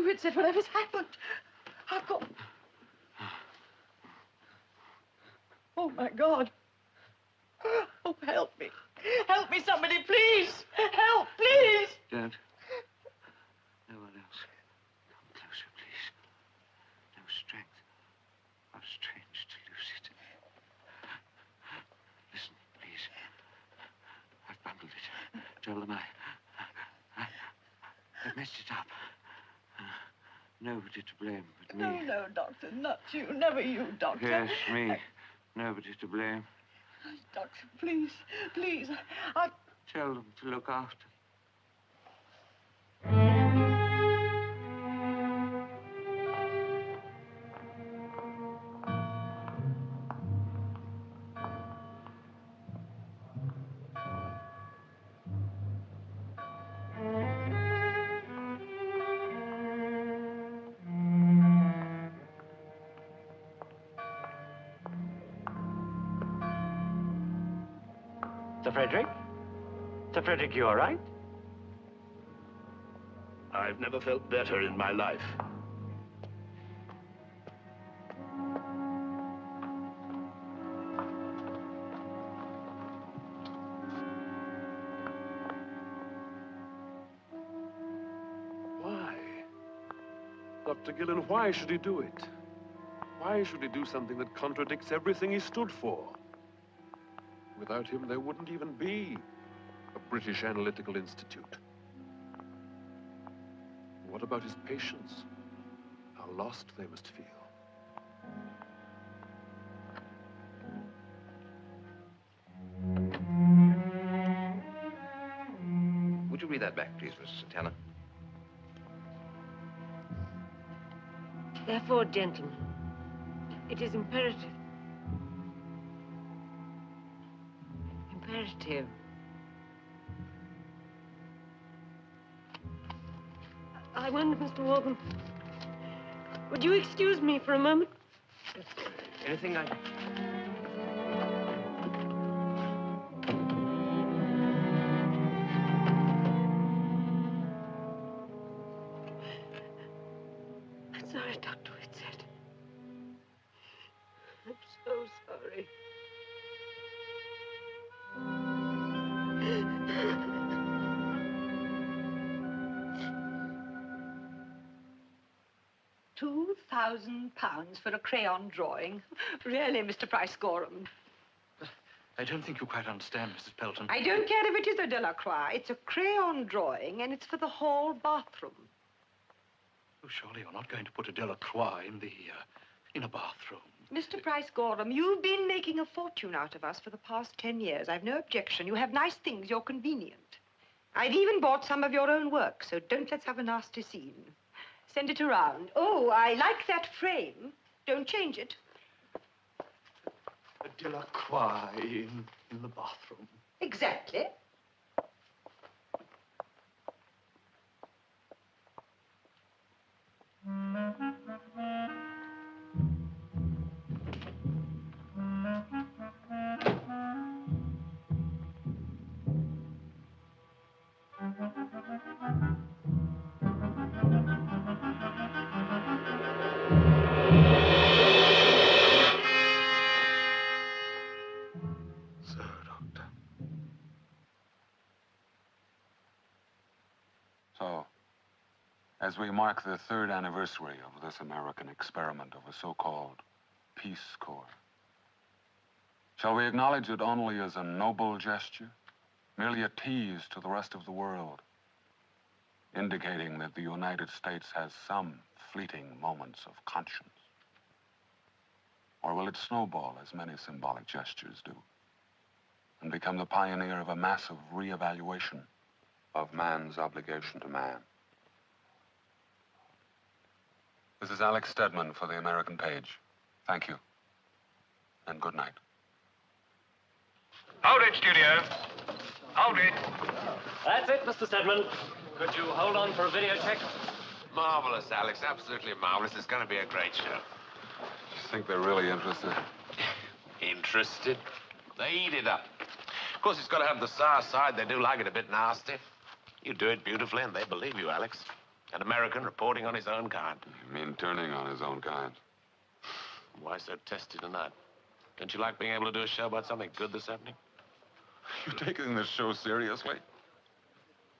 Whitsett, whatever's happened? I've got... Oh, my God. Oh, help me. Help me, somebody, please. Help, please. Don't. No one else. Come closer, please. No strength. How strange to lose it. Listen, please. I've bundled it. Tell them I've messed it up. Nobody to blame but me. No, no, Doctor, not you. Never you, Doctor. Yes, me. Nobody to blame. Doctor, please, please. Tell them to look after. Sir Frederick? Sir Frederick, you all right? I've never felt better in my life. Why? Dr. Gillen, why should he do it? Why should he do something that contradicts everything he stood for? Without him, there wouldn't even be a British Analytical Institute. What about his patients? How lost they must feel. Would you read that back, please, Mrs. Santana? Therefore, gentlemen, it is imperative. Imperative. I wonder, Mr. Walton, would you excuse me for a moment? Anything I... I'm sorry, Dr. Whitsett. I'm so sorry. £2,000 for a crayon drawing. Really, Mr. Price Gorham. I don't think you quite understand, Mrs. Pelton. I don't care if it is a Delacroix. It's a crayon drawing, and it's for the hall bathroom. Oh, surely you're not going to put a Delacroix in a bathroom. Mr. Price Gorham, you've been making a fortune out of us for the past 10 years. I've no objection. You have nice things. You're convenient. I've even bought some of your own work, so don't let's have a nasty scene. Send it around. Oh, I like that frame. Don't change it. A Delacroix in the bathroom. Exactly. So, as we mark the 3rd anniversary of this American experiment of a so-called Peace Corps, shall we acknowledge it only as a noble gesture, merely a tease to the rest of the world, indicating that the United States has some fleeting moments of conscience? Or will it snowball as many symbolic gestures do, and become the pioneer of a massive reevaluation of man's obligation to man? This is Alex Stedman for the American Page. Thank you, and good night. Hold it, studio. Hold it. That's it, Mr. Stedman. Could you hold on for a video check? Marvelous, Alex. Absolutely marvelous. It's going to be a great show. I think they're really interested. Interested? They eat it up. Of course, it's got to have the sour side. They do like it a bit nasty. You do it beautifully, and they believe you, Alex. An American reporting on his own kind. You mean turning on his own kind? Why so testy tonight? Don't you like being able to do a show about something good that's happening? You taking this show seriously?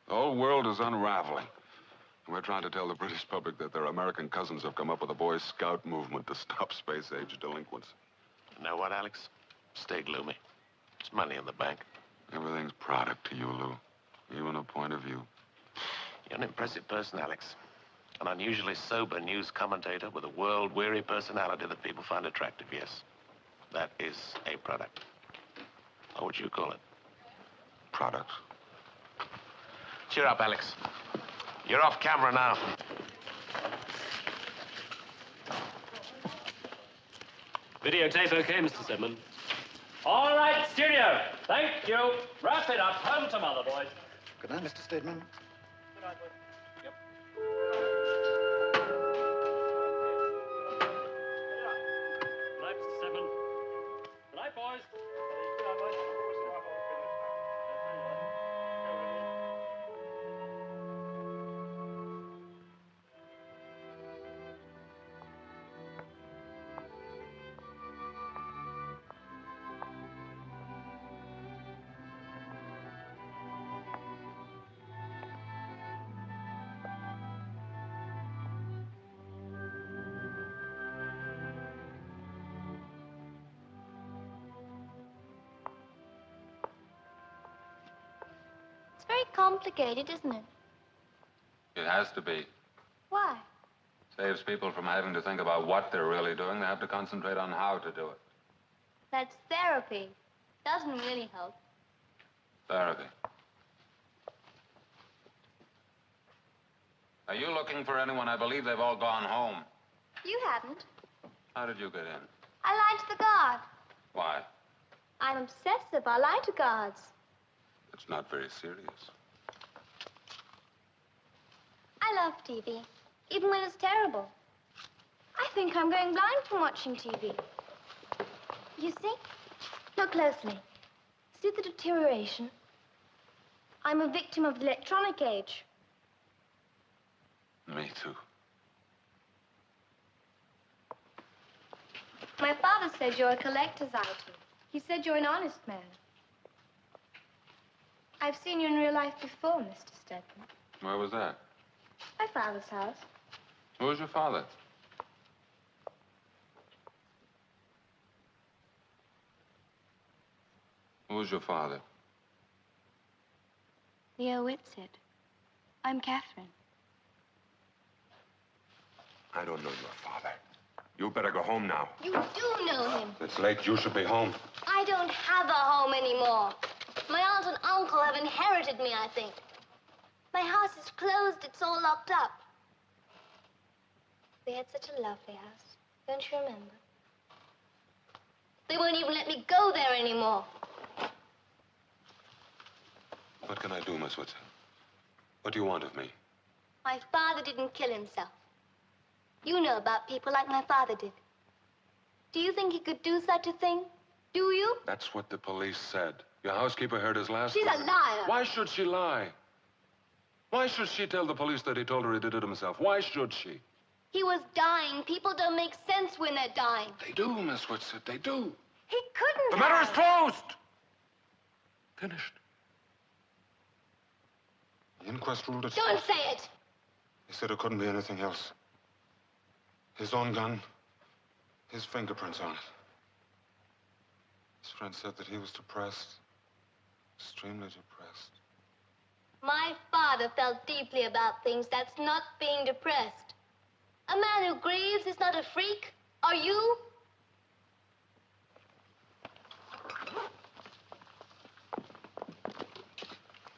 The whole world is unraveling. And we're trying to tell the British public that their American cousins have come up with a Boy Scout movement to stop space-age delinquents. You know what, Alex? Stay gloomy. It's money in the bank. Everything's product to you, Lou. Even a point of view. You're an impressive person, Alex. An unusually sober news commentator with a world-weary personality that people find attractive, yes. That is a product. What would you call it? Product. Cheer up, Alex. You're off camera now. Videotape okay, Mr. Sidman? All right, studio. Thank you. Wrap it up. Home to mother, boys. Good night, Mr. Stedman. Good night, boys. Yep. Good night, Mr. Sidman. Good night, boys. Good night, boys. It's very complicated, isn't it? It has to be. Why? Saves people from having to think about what they're really doing. They have to concentrate on how to do it. That's therapy. Doesn't really help. Therapy. Are you looking for anyone? I believe they've all gone home. You haven't. How did you get in? I lied to the guard. Why? I'm obsessive. I lie to guards. It's not very serious. I love TV, even when it's terrible. I think I'm going blind from watching TV. You see? Look closely. See the deterioration? I'm a victim of the electronic age. Me too. My father says you're a collector's item. He said you're an honest man. I've seen you in real life before, Mr. Stedman. Where was that? My father's house. Who was your father? Who was your father? Leo Whitsitt. I'm Catherine. I don't know your father. You better go home now. You do know him. It's late. You should be home. I don't have a home anymore. My aunt and uncle have inherited me, I think. My house is closed. It's all locked up. They had such a lovely house. Don't you remember? They won't even let me go there anymore. What can I do, Miss Whitson? What do you want of me? My father didn't kill himself. You know about people like my father did. Do you think he could do such a thing? Do you? That's what the police said. Your housekeeper heard his last She's a word. liar. Why should she lie? Why should she tell the police that he told her he did it himself? Why should she? He was dying. People don't make sense when they're dying. They do, Miss Whitsitt. They do. He couldn't The matter is closed. Finished. The inquest ruled it. Don't say it. He said it couldn't be anything else. His own gun, his fingerprints on it. His friend said that he was depressed. Extremely depressed. My father felt deeply about things. That's not being depressed. A man who grieves is not a freak. Are you?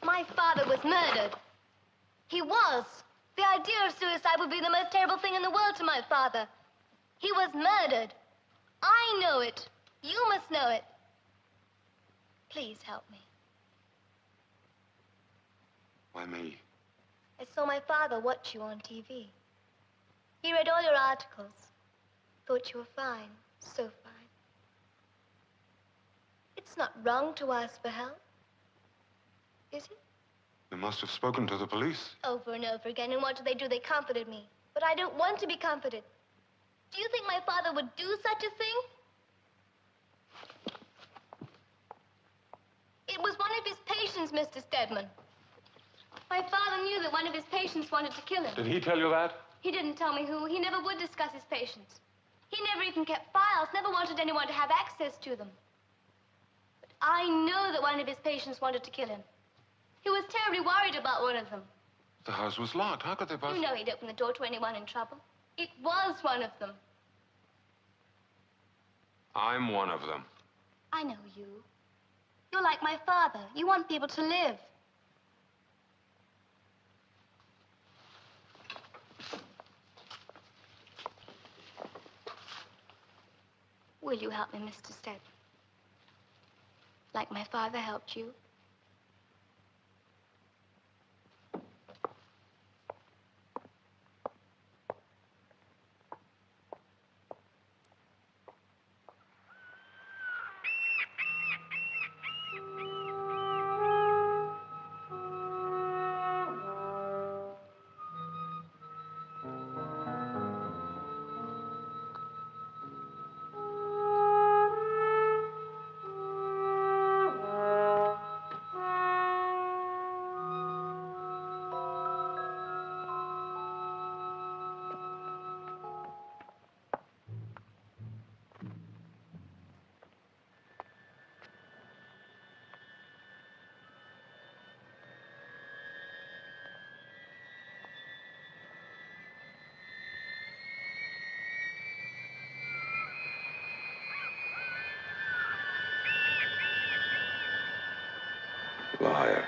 My father was murdered. He was. The idea of suicide would be the most terrible thing in the world to my father. He was murdered. I know it. You must know it. Please help me. Why me? I saw my father watch you on TV. He read all your articles. Thought you were fine. So fine. It's not wrong to ask for help. Is it? You must have spoken to the police. Over and over again, and what do? They comforted me. But I don't want to be comforted. Do you think my father would do such a thing? It was one of his patients, Mr. Stedman. My father knew that one of his patients wanted to kill him. Did he tell you that? He didn't tell me who. He never would discuss his patients. He never even kept files, never wanted anyone to have access to them. But I know that one of his patients wanted to kill him. He was terribly worried about one of them. The house was locked. How could they possibly... You know he'd open the door to anyone in trouble. It was one of them. I'm one of them. I know you. You're like my father. You want people to live. Will you help me, Mr. Stedman? Like my father helped you? Liar.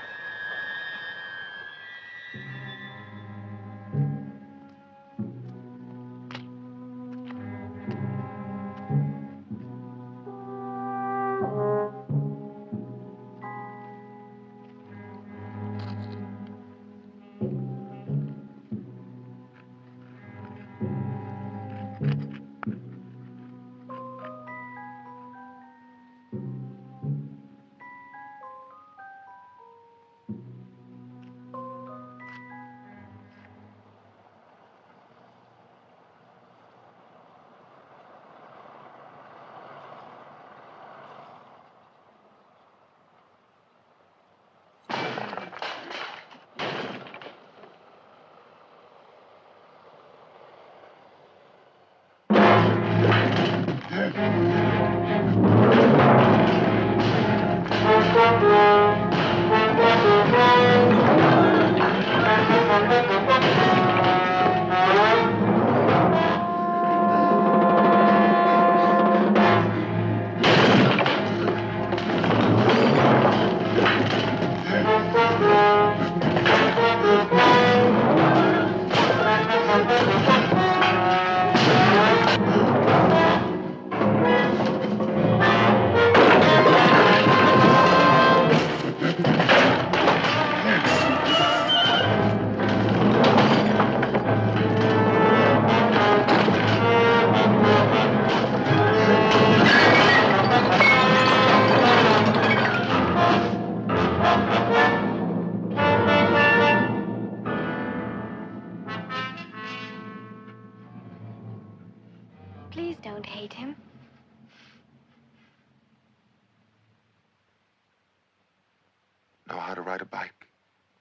Please don't hate him. Know how to ride a bike?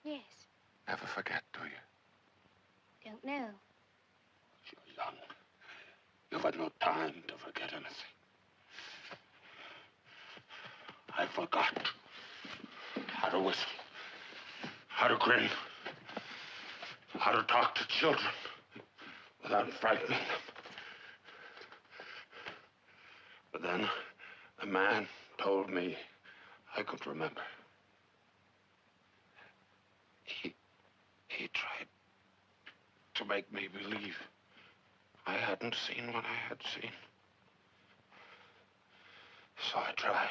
Yes. Never forget, do you? Don't know. You're young. You've had no time to forget anything. I forgot how to whistle, how to grin, how to talk to children without frightening them. But then a man told me I could remember. He tried to make me believe I hadn't seen what I had seen. So I tried.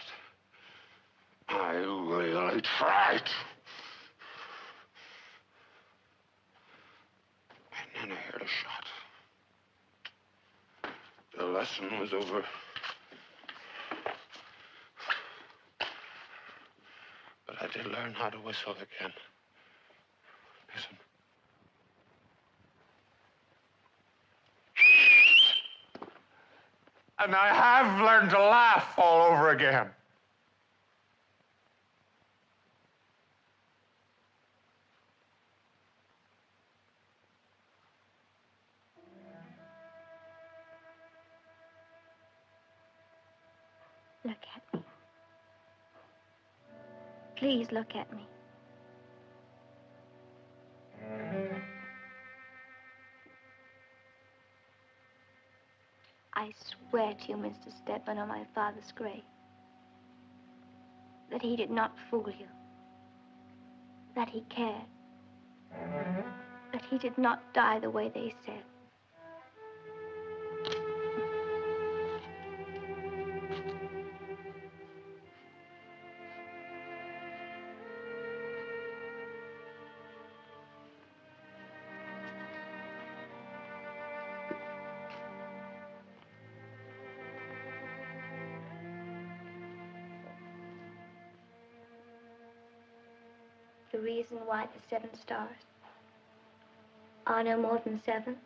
I really tried. And then I heard a shot. The lesson was over. But I did learn how to whistle again. And I have learned to laugh all over again. Look at me. Please look at me. I swear to you, Mr. Stedman, on my father's grave, that he did not fool you, that he cared, that he did not die the way they said. The reason why the 7 stars are no more than 7?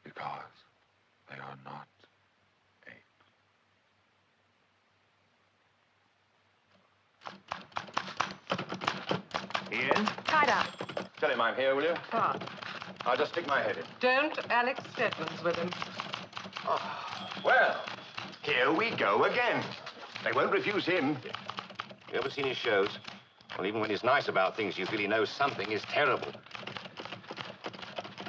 Because they are not 8. Ian? Tied up. Tell him I'm here, will you? Ah. I'll just stick my head in. Don't. Alex Stedman's with him. Oh, well, here we go again. They won't refuse him. You ever seen his shows? Well, even when he's nice about things, you feel he knows something is terrible.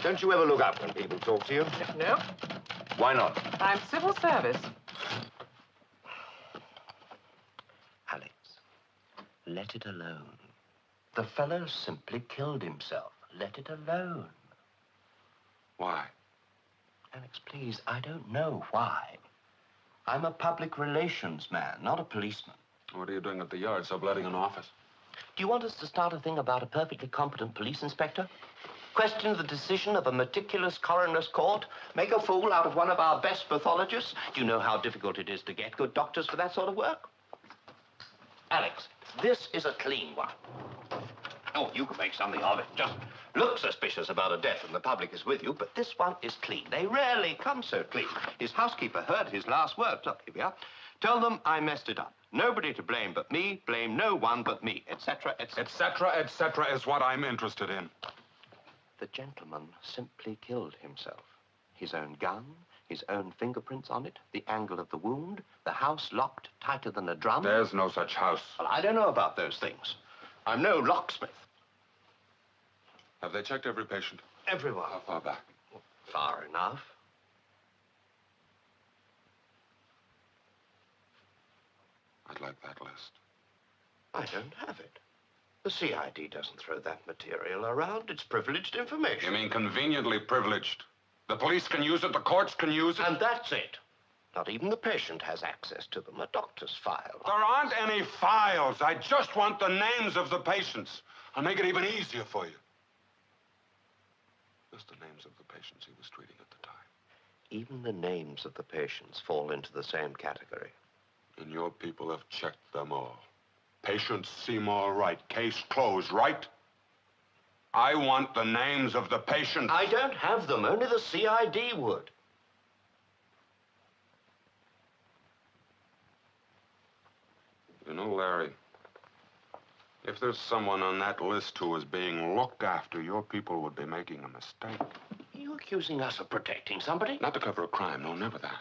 Don't you ever look up when people talk to you? No. Why not? I'm civil service. Alex, let it alone. The fellow simply killed himself. Let it alone. Why? Alex, please, I don't know why. I'm a public relations man, not a policeman. What are you doing at the yard, subletting an office? Do you want us to start a thing about a perfectly competent police inspector? Question the decision of a meticulous coroner's court? Make a fool out of one of our best pathologists? Do you know how difficult it is to get good doctors for that sort of work? Alex, this is a clean one. Oh, you can make something of it. Just look suspicious about a death and the public is with you, but this one is clean. They rarely come so clean. His housekeeper heard his last words. Look, here we are. Tell them I messed it up. Nobody to blame but me. Blame no one but me, etc., etc. Etc., etc. is what I'm interested in. The gentleman simply killed himself. His own gun, his own fingerprints on it, the angle of the wound, the house locked tighter than a drum. There's no such house. Well, I don't know about those things. I'm no locksmith. Have they checked every patient? Everyone. How far back? Far enough. I'd like that list. I don't have it. The CID doesn't throw that material around. It's privileged information. You mean conveniently privileged? The police can use it, the courts can use it? And that's it. Not even the patient has access to them. A doctor's file. There aren't any files. I just want the names of the patients. I'll make it even easier for you. Just the names of the patients he was treating at the time. Even the names of the patients fall into the same category. And your people have checked them all. Patients seem all right. Case closed, right? I want the names of the patients. I don't have them. Only the CID would. You know, Larry, if there's someone on that list who is being looked after, your people would be making a mistake. Are you accusing us of protecting somebody? Not to cover a crime, no, never that.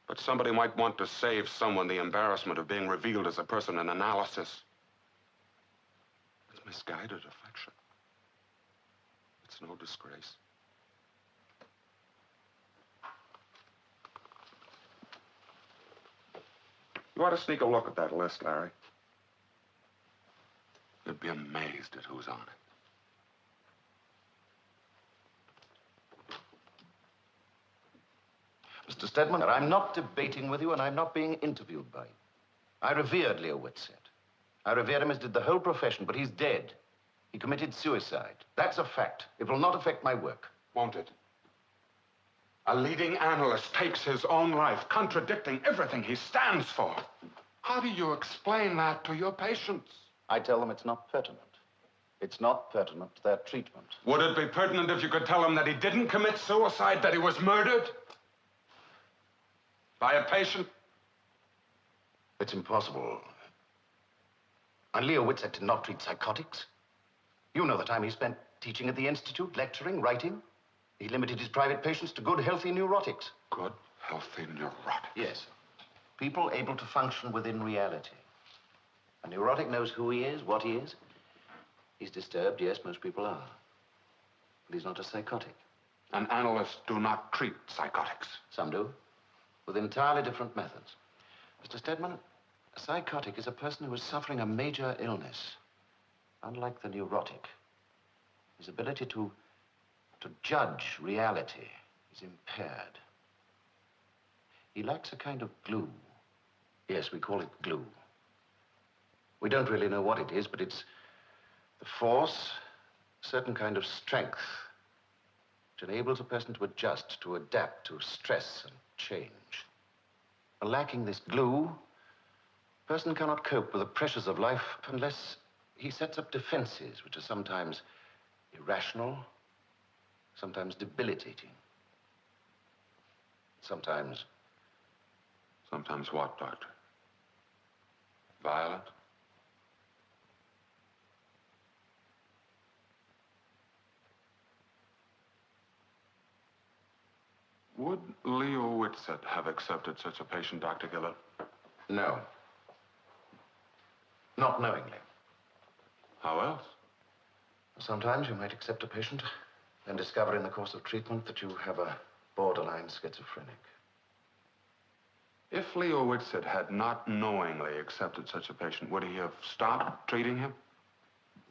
But somebody might want to save someone the embarrassment of being revealed as a person in analysis. It's misguided affection. It's no disgrace. You ought to sneak a look at that list, Larry. You'd be amazed at who's on it. Mr. Stedman, I'm not debating with you, and I'm not being interviewed by you. I revered Leo Whitsett. I revered him as did the whole profession, but he's dead. He committed suicide. That's a fact. It will not affect my work. Won't it? A leading analyst takes his own life, contradicting everything he stands for. How do you explain that to your patients? I tell them it's not pertinent. It's not pertinent to their treatment. Would it be pertinent if you could tell him that he didn't commit suicide, that he was murdered? By a patient? It's impossible. And Leo Whitsett did not treat psychotics. You know the time he spent teaching at the Institute, lecturing, writing. He limited his private patients to good, healthy neurotics. Good, healthy neurotics? Yes. People able to function within reality. A neurotic knows who he is, what he is. He's disturbed, yes, most people are. But he's not a psychotic. And analysts do not treat psychotics. Some do, with entirely different methods. Mr. Stedman, a psychotic is a person who is suffering a major illness. Unlike the neurotic, his ability to judge reality is impaired. He lacks a kind of glue. Yes, we call it glue. We don't really know what it is, but it's the force, a certain kind of strength, which enables a person to adjust, to adapt to stress and change. And lacking this glue, a person cannot cope with the pressures of life unless he sets up defenses, which are sometimes irrational, sometimes debilitating, sometimes... Sometimes what, Doctor? Violent? Would Leo Whitsett have accepted such a patient, Dr. Gillett? No. Not knowingly. How else? Sometimes you might accept a patient and discover in the course of treatment that you have a borderline schizophrenic. If Leo Whitsett had not knowingly accepted such a patient, would he have stopped treating him?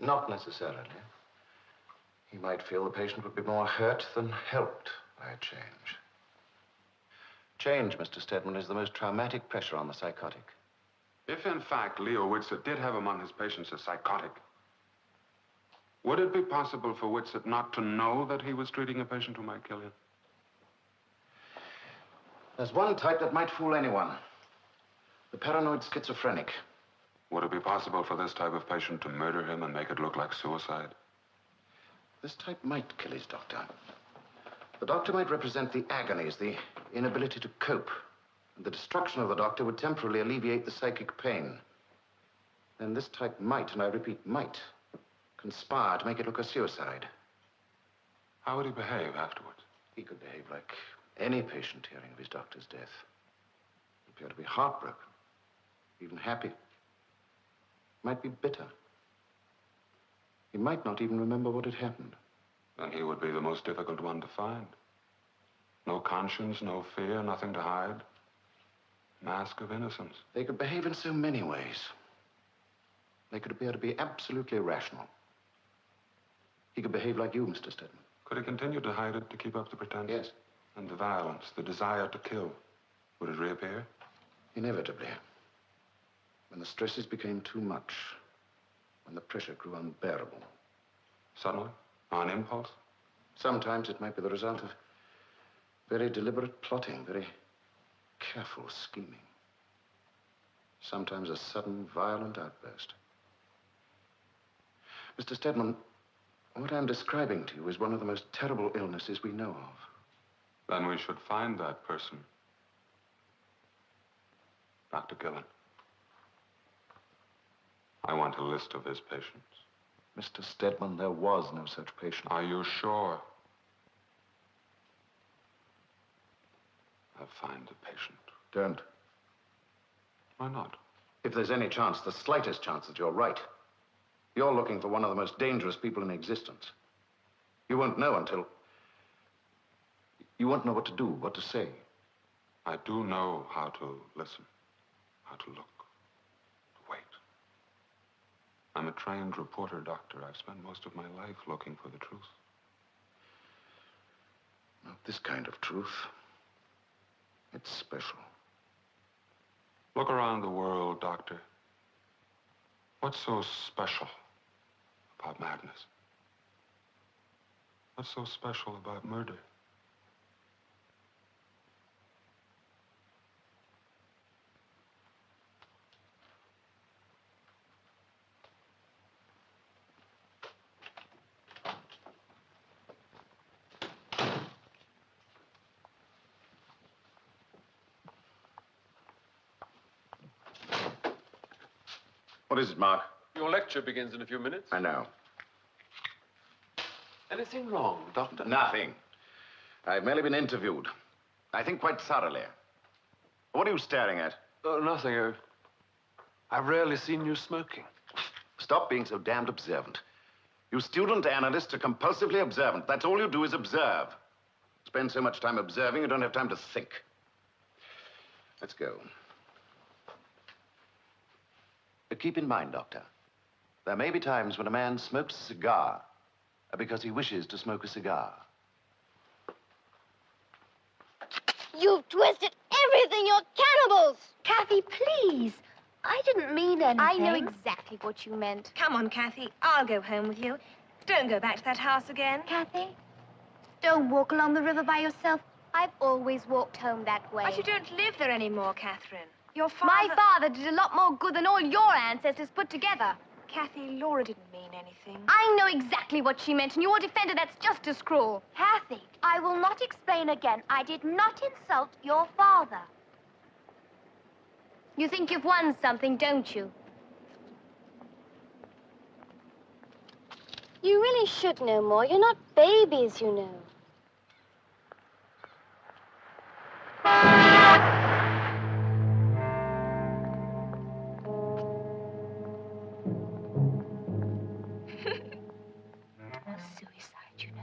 Not necessarily. He might feel the patient would be more hurt than helped by a change. Change, Mr. Stedman, is the most traumatic pressure on the psychotic. If, in fact, Leo Whitsett did have among his patients a psychotic, would it be possible for Whitsett not to know that he was treating a patient who might kill him? There's one type that might fool anyone. The paranoid schizophrenic. Would it be possible for this type of patient to murder him and make it look like suicide? This type might kill his doctor. The doctor might represent the agonies, the inability to cope. And the destruction of the doctor would temporarily alleviate the psychic pain. Then this type might, and I repeat, might, conspire to make it look a suicide. How would he behave afterwards? He could behave like any patient hearing of his doctor's death. He'd appear to be heartbroken, even happy. Might be bitter. He might not even remember what had happened. Then he would be the most difficult one to find. No conscience, no fear, nothing to hide. Mask of innocence. They could behave in so many ways. They could appear to be absolutely irrational. He could behave like you, Mr. Stedman. Could he continue to hide it to keep up the pretense? Yes. And the violence, the desire to kill, would it reappear? Inevitably. When the stresses became too much, when the pressure grew unbearable. Suddenly? On impulse? Sometimes it might be the result of very deliberate plotting, very careful scheming. Sometimes a sudden, violent outburst. Mr. Stedman, what I'm describing to you is one of the most terrible illnesses we know of. Then we should find that person. Dr. Gillen. I want a list of his patients. Mr. Stedman, there was no such patient. Are you sure? I'll find the patient. Don't. Why not? If there's any chance, the slightest chance that you're right, you're looking for one of the most dangerous people in existence. You won't know until... You won't know what to do, what to say. I do know how to listen, how to look, to wait. I'm a trained reporter, Doctor. I've spent most of my life looking for the truth. Not this kind of truth. It's special. Look around the world, Doctor. What's so special about madness? What's so special about murder? What is it, Mark? Your lecture begins in a few minutes. I know. Anything wrong, Doctor? Nothing. I've merely been interviewed. I think quite thoroughly. What are you staring at? Oh, nothing. I've rarely seen you smoking. Stop being so damned observant. You student analysts are compulsively observant. That's all you do is observe. Spend so much time observing, you don't have time to think. Let's go. But keep in mind, Doctor, there may be times when a man smokes a cigar because he wishes to smoke a cigar. You've twisted everything. You're cannibals. Kathy, please. I didn't mean anything. I know exactly what you meant. Come on, Kathy. I'll go home with you. Don't go back to that house again. Kathy, don't walk along the river by yourself. I've always walked home that way. But you don't live there anymore, Catherine. Your father... My father did a lot more good than all your ancestors put together. Kathy, Laura didn't mean anything. I know exactly what she meant, and you're a defender that's just as cruel. Kathy, I will not explain again. I did not insult your father. You think you've won something, don't you? You really should know more. You're not babies, you know. Suicide, you know.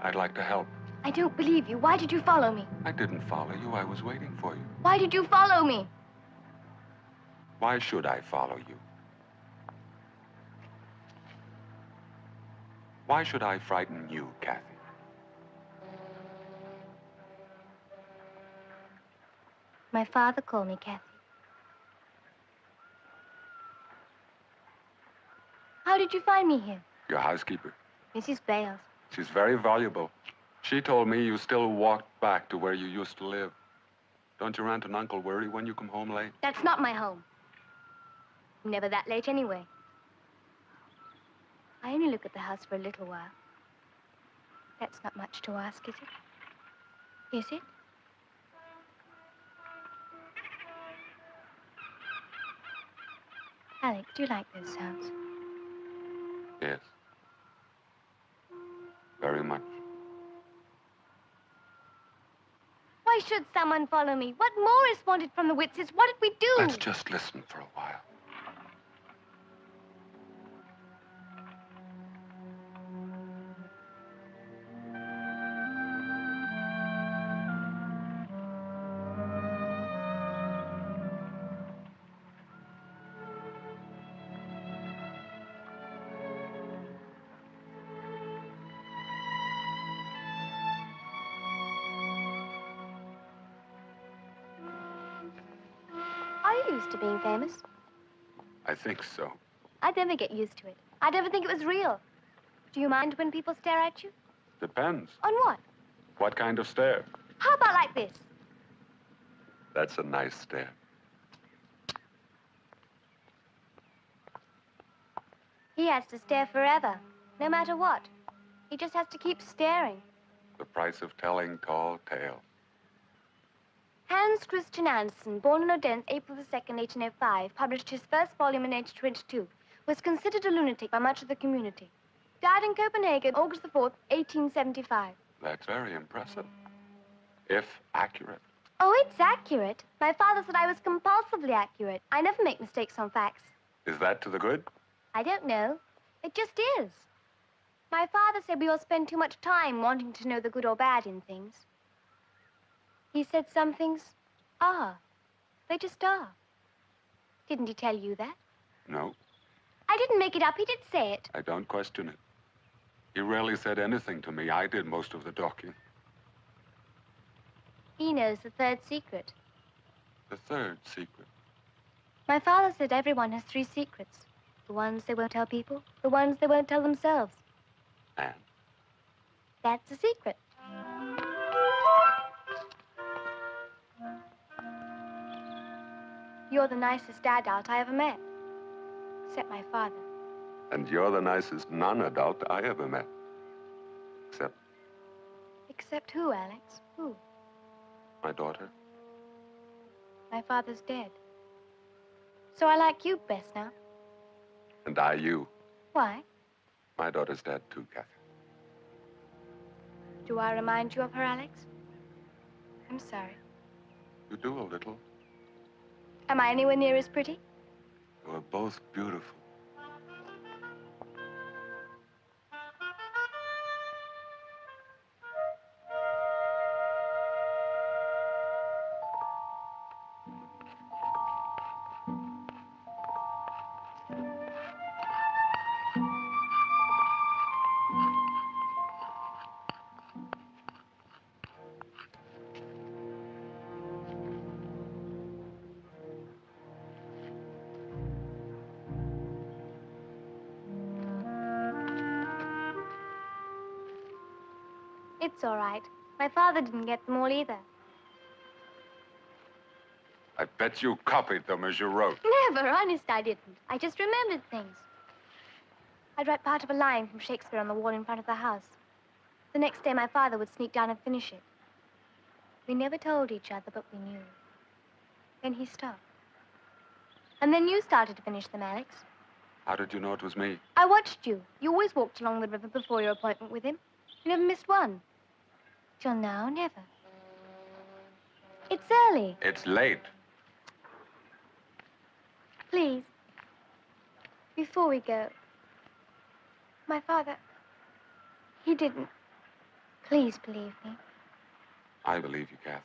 I'd like to help. I don't believe you. Why did you follow me? I didn't follow you. I was waiting for you. Why did you follow me? Why should I follow you? Why should I frighten you, Kathy? My father called me Kathy. How did you find me here? Your housekeeper. Mrs. Bales. She's very valuable. She told me you still walked back to where you used to live. Don't your aunt and uncle worry when you come home late? That's not my home. I'm never that late anyway. I only look at the house for a little while. That's not much to ask, is it? Is it? Alex, do you like those sounds? Yes. Very much. Why should someone follow me? What more is wanted from the Witzes? What did we do? Let's just listen for a while. Are you used to being famous? I think so. I'd never get used to it. I'd never think it was real. Do you mind when people stare at you? Depends. On what? What kind of stare? How about like this? That's a nice stare. He has to stare forever, no matter what. He just has to keep staring. The price of telling tall tales. Hans Christian Andersen, born in Odense, April the 2nd, 1805, published his first volume in 1822, was considered a lunatic by much of the community. Died in Copenhagen, August the 4th, 1875. That's very impressive. If accurate. Oh, it's accurate. My father said I was compulsively accurate. I never make mistakes on facts. Is that to the good? I don't know. It just is. My father said we all spend too much time wanting to know the good or bad in things. He said some things are. They just are. Didn't he tell you that? No, I didn't make it up. He did say it. I don't question it. He rarely said anything to me. I did most of the talking. He knows the third secret. The third secret. My father said everyone has 3 secrets. The ones they won't tell people, the ones they won't tell themselves. And? That's a secret. You're the nicest adult I ever met. Except my father. And you're the nicest non-adult I ever met. Except Except who, Alex? Who? my daughter. My father's dead. So I like you best now. And I you. Why? My daughter's dead too, Kathy. Do I remind you of her, Alex? I'm sorry. You do a little. Am I anywhere near as pretty? You are both beautiful. It's all right. My father didn't get them all either. I bet you copied them as you wrote. Never, honest, I didn't. I just remembered things. I'd write part of a line from Shakespeare on the wall in front of the house. The next day, my father would sneak down and finish it. We never told each other, but we knew. Then he stopped. And then you started to finish them, Alex. How did you know it was me? I watched you. You always walked along the river before your appointment with him. You never missed one. Till now, never. It's early. It's late. Please. Before we go. My father, he didn't. Please believe me. I believe you, Kathy.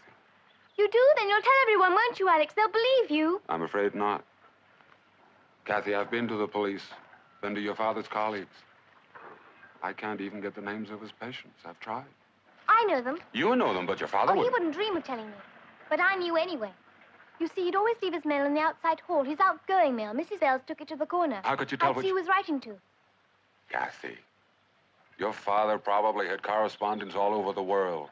You do? Then you'll tell everyone, won't you, Alex? They'll believe you. I'm afraid not. Kathy, I've been to the police, been to your father's colleagues. I can't even get the names of his patients. I've tried. I know them. You know them, but your father He wouldn't. wouldn't dream of telling me. But I knew anyway. You see, he'd always leave his mail in the outside hall. His outgoing mail. Mrs. Bells took it to the corner. How could you tell I'd see who he was writing to. Kathy, your father probably had correspondents all over the world.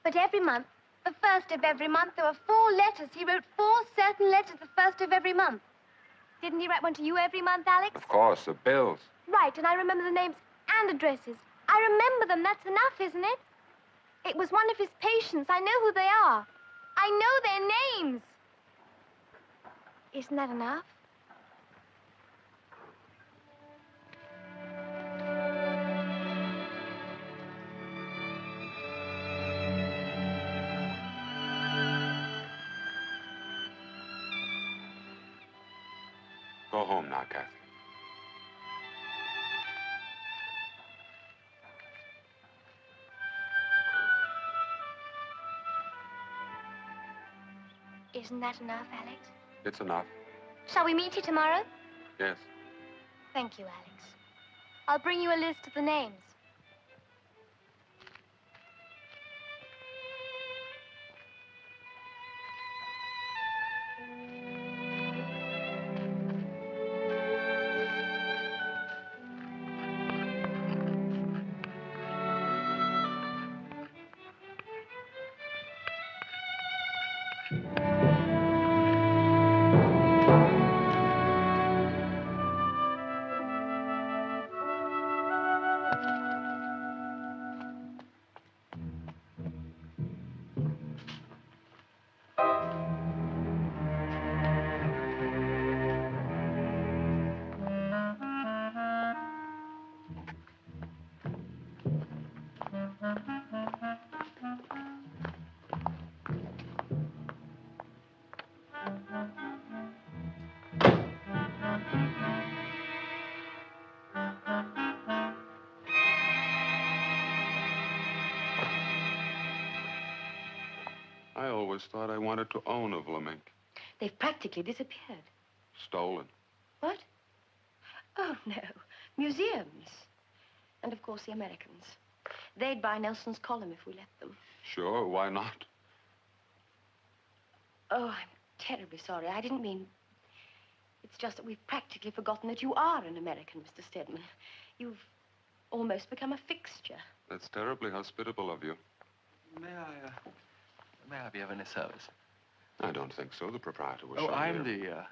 But every month, the first of every month, there were 4 letters. He wrote 4 certain letters the first of every month. Didn't he write one to you every month, Alex? Of course, the bills. Right, and I remember the names and addresses. I remember them. That's enough, isn't it? It was one of his patients. I know who they are. I know their names. Isn't that enough? Go home now, Kathy. Isn't that enough, Alex? It's enough. Shall we meet you tomorrow? Yes. Thank you, Alex. I'll bring you a list of the names. I always thought I wanted to own a Vlamink. They've practically disappeared. Stolen. What? Oh, no. Museums. And, of course, the Americans. They'd buy Nelson's column if we let them. Sure, why not? Oh, I'm terribly sorry. I didn't mean... It's just that we've practically forgotten that you are an American, Mr. Stedman. You've almost become a fixture. That's terribly hospitable of you. May I be of any service? I don't think so. The proprietor was Oh, shown I'm here.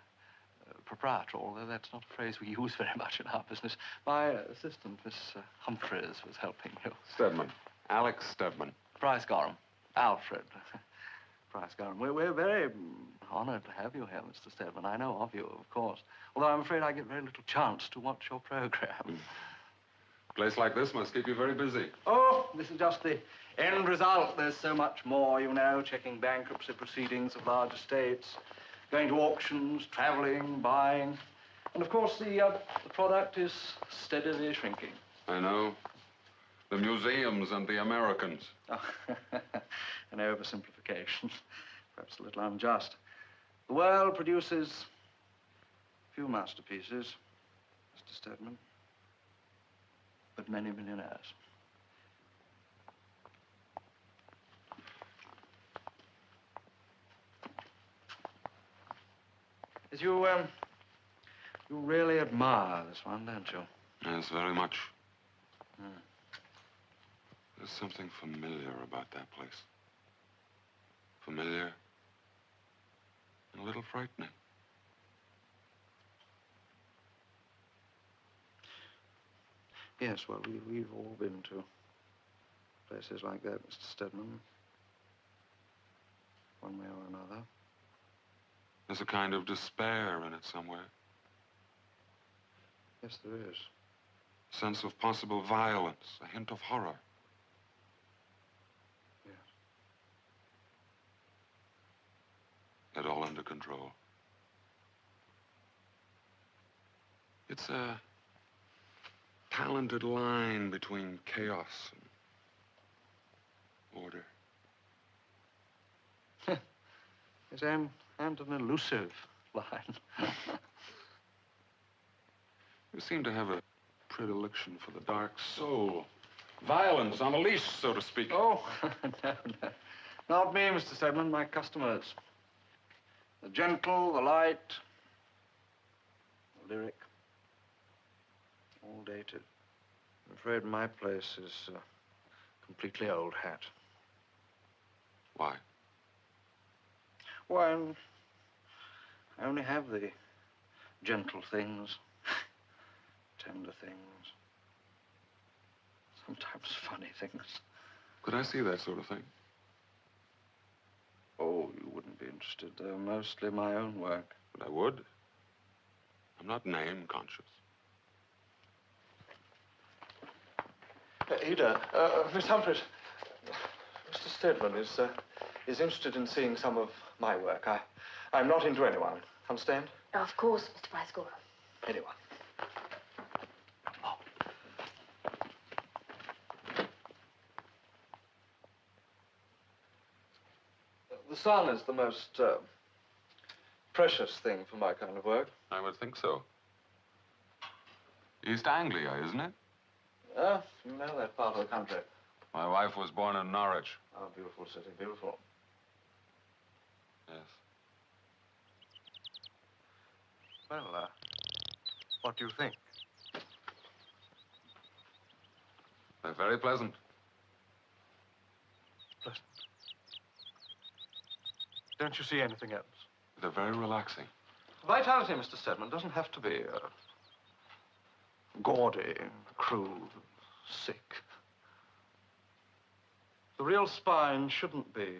the proprietor, although that's not a phrase we use very much in our business. My assistant, Miss Humphreys, was helping you. Stedman. Alex Stedman. Price Gorham. Alfred. Price Gorham. We're very honored to have you here, Mr. Stedman. I know of you, of course. Although I'm afraid I get very little chance to watch your program. A place like this must keep you very busy. Oh, this is just the end result. There's so much more, you know, checking bankruptcy proceedings of large estates, going to auctions, traveling, buying. And, of course, the product is steadily shrinking. I know. The museums and the Americans. Oh, an oversimplification. Perhaps a little unjust. The world produces few masterpieces, Mr. Stedman, but many millionaires. As you really admire this one, don't you? Yes, very much. Hmm. There's something familiar about that place. Familiar and a little frightening. Yes, well, we've all been to places like that, Mr. Stedman. One way or another. There's a kind of despair in it somewhere. Yes, there is. A sense of possible violence, a hint of horror. Yes. Yet all under control. It's a talented line between chaos and order. Yes, and an elusive line. You seem to have a predilection for the dark soul. Violence on a leash, so to speak. Oh, no. Not me, Mr. Stedman, my customers. The gentle, the light, the lyric. All dated. I'm afraid my place is completely old hat. Why? Well, I only have the gentle things, tender things, sometimes funny things. Could I see that sort of thing? Oh, you wouldn't be interested. They're mostly my own work. But I would. I'm not name conscious. Ada, Miss Humphreys, Mr. Stedman is interested in seeing some of my work. I'm not into anyone. Understand? Of course, Mr. Price Gorham. Anyone. The sun is the most precious thing for my kind of work. I would think so. East Anglia, isn't it? You know that part of the country. My wife was born in Norwich. Oh, beautiful city, beautiful. Yes. Well, what do you think? They're very pleasant. Pleasant. Don't you see anything else? They're very relaxing. Vitality, Mr. Stedman, doesn't have to be gaudy, crude, sick. The real spine shouldn't be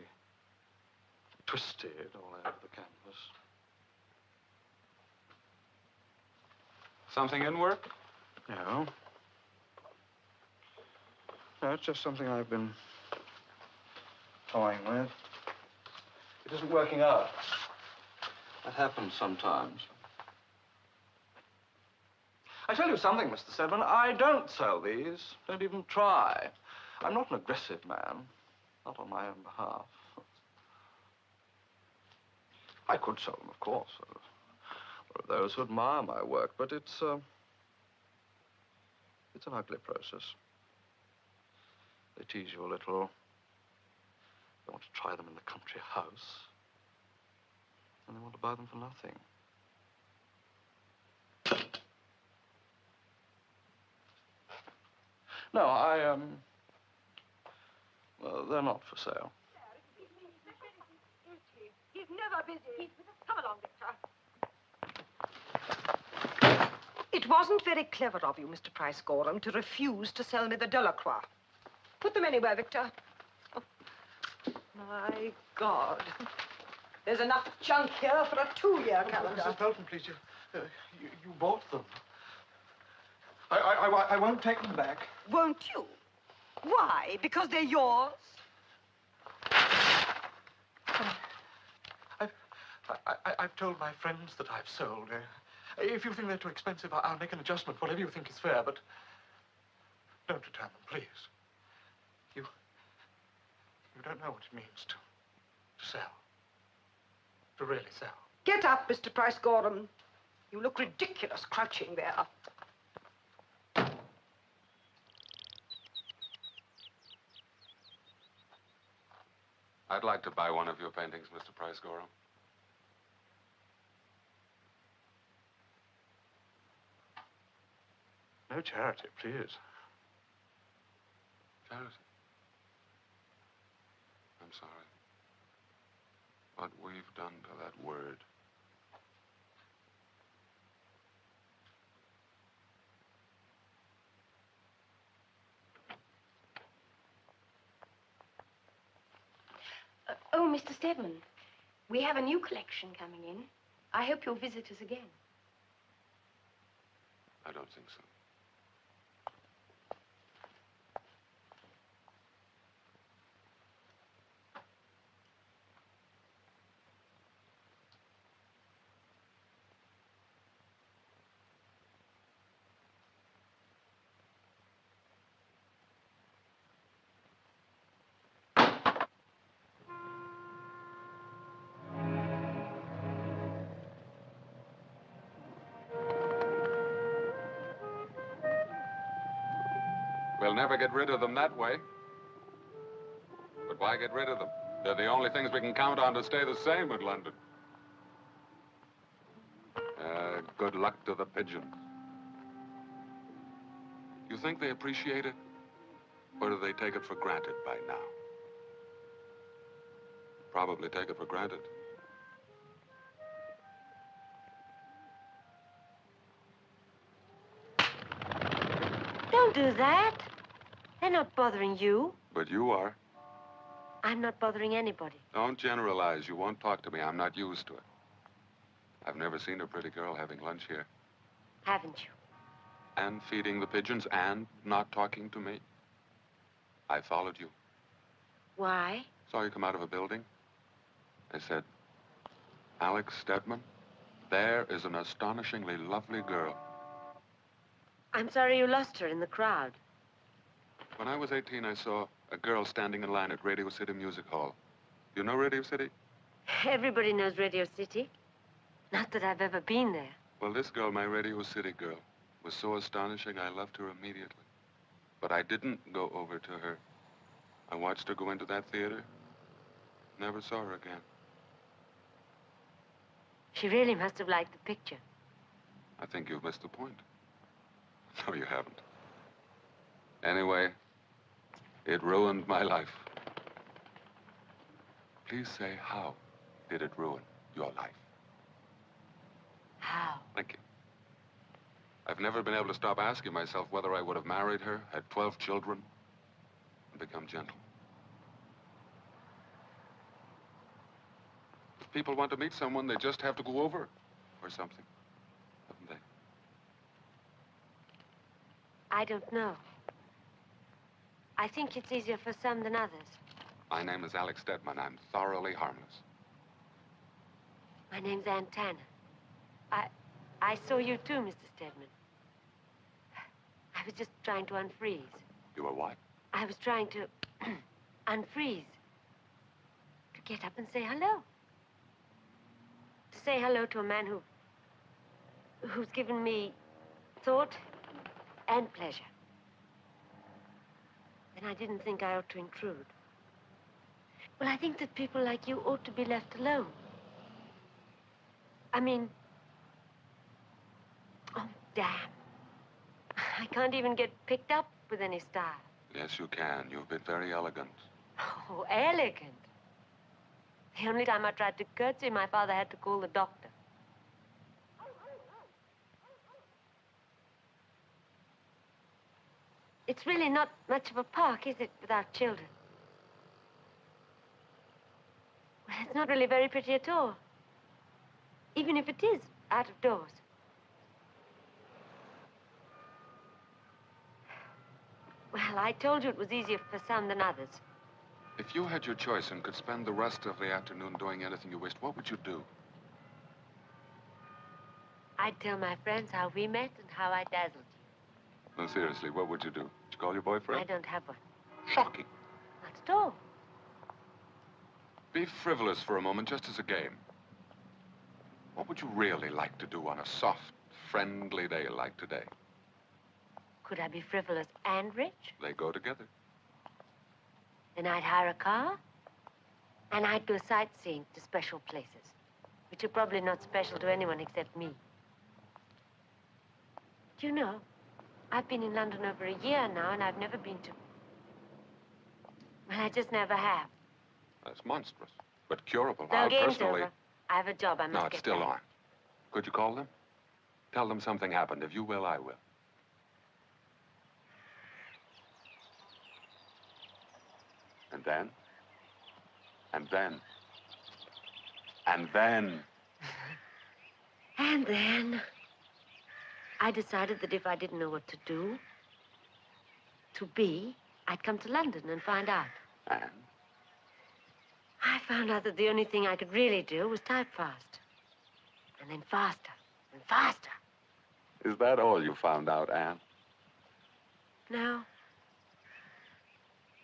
twisted all over the canvas. Something in work? No. No, it's just something I've been toying with. It isn't working out. That happens sometimes. I tell you something, Mr. Stedman, I don't sell these. Don't even try. I'm not an aggressive man. Not on my own behalf. I could sell them, of course. There are those who admire my work, but it's an ugly process. They tease you a little. They want to try them in the country house. And they want to buy them for nothing. No, well, they're not for sale. He's never busy. Come along, Victor. It wasn't very clever of you, Mr. Price Gorham, to refuse to sell me the Delacroix. Put them anywhere, Victor. Oh, my God. There's enough junk here for a 2-year calendar. Mrs. Pelton, please, you bought them. I won't take them back. Won't you? Why? Because they're yours? I've told my friends that I've sold. If you think they're too expensive, I'll make an adjustment, whatever you think is fair, but don't return them, please. You don't know what it means to sell. To really sell. Get up, Mr. Price Gorham. You look ridiculous crouching there. I'd like to buy one of your paintings, Mr. Price Gorham. No charity, please. Charity? I'm sorry. What we've done to that word. Oh, Mr. Stedman, we have a new collection coming in. I hope you'll visit us again. I don't think so. We'll never get rid of them that way. But why get rid of them? They're the only things we can count on to stay the same in London. Good luck to the pigeons. You think they appreciate it? Or do they take it for granted by now? Probably take it for granted. Don't do that. They're not bothering you. But you are. I'm not bothering anybody. Don't generalize. You won't talk to me. I'm not used to it. I've never seen a pretty girl having lunch here. Haven't you? And feeding the pigeons and not talking to me. I followed you. Why? Saw you come out of a building. I said, Alex Stedman, there is an astonishingly lovely girl. I'm sorry you lost her in the crowd. When I was 18, I saw a girl standing in line at Radio City Music Hall. You know Radio City? Everybody knows Radio City. Not that I've ever been there. Well, this girl, my Radio City girl, was so astonishing I left her immediately. But I didn't go over to her. I watched her go into that theater. Never saw her again. She really must have liked the picture. I think you've missed the point. No, you haven't. Anyway, it ruined my life. Please say, how did it ruin your life? How? Thank you. I've never been able to stop asking myself whether I would have married her, had 12 children, and become gentle. If people want to meet someone, they just have to go over or something, haven't they? I don't know. I think it's easier for some than others. My name is Alex Stedman. I'm thoroughly harmless. My name's Ann Tanner. I saw you too, Mr. Stedman. I was just trying to unfreeze. You were what? I was trying to unfreeze. To get up and say hello. To say hello to a man who's given me thought and pleasure. And I didn't think I ought to intrude. Well, I think that people like you ought to be left alone. I mean, oh, damn. I can't even get picked up with any style. Yes, you can. You've been very elegant. Oh, elegant. The only time I tried to curtsy, my father had to call the doctor. It's really not much of a park, is it, without children? Well, it's not really very pretty at all. Even if it is out of doors. Well, I told you it was easier for some than others. If you had your choice and could spend the rest of the afternoon doing anything you wished, what would you do? I'd tell my friends how we met and how I dazzled you. No, seriously, what would you do? Would you call your boyfriend? I don't have one. Shocking. Not at all. Be frivolous for a moment, just as a game. What would you really like to do on a soft, friendly day like today? Could I be frivolous and rich? They go together. Then I'd hire a car, and I'd go sightseeing to special places, which are probably not special to anyone except me. Do you know, I've been in London over a year now, and I've never been to... Well, I just never have. That's monstrous, but curable. No, I'll game's personally... over. I have a job I must No, get it's still back. on. Could you call them? Tell them something happened. If you will, I will. And then? And then? And then? And then I decided that if I didn't know what to do, to be, I'd come to London and find out. And? I found out that the only thing I could really do was type fast. And then faster and faster. Is that all you found out, Anne? No.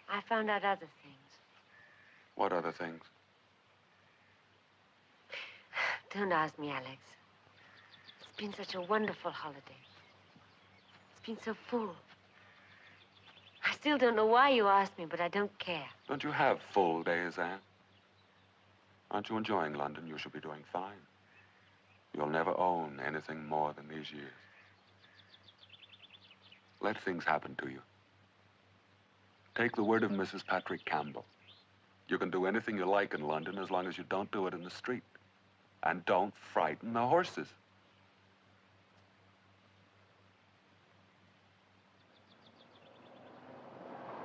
I found out other things. What other things? Don't ask me, Alex. It's been such a wonderful holiday. It's been so full. I still don't know why you asked me, but I don't care. Don't you have full days, Anne? Aren't you enjoying London? You should be doing fine. You'll never own anything more than these years. Let things happen to you. Take the word of Mrs. Patrick Campbell. You can do anything you like in London as long as you don't do it in the street. And don't frighten the horses.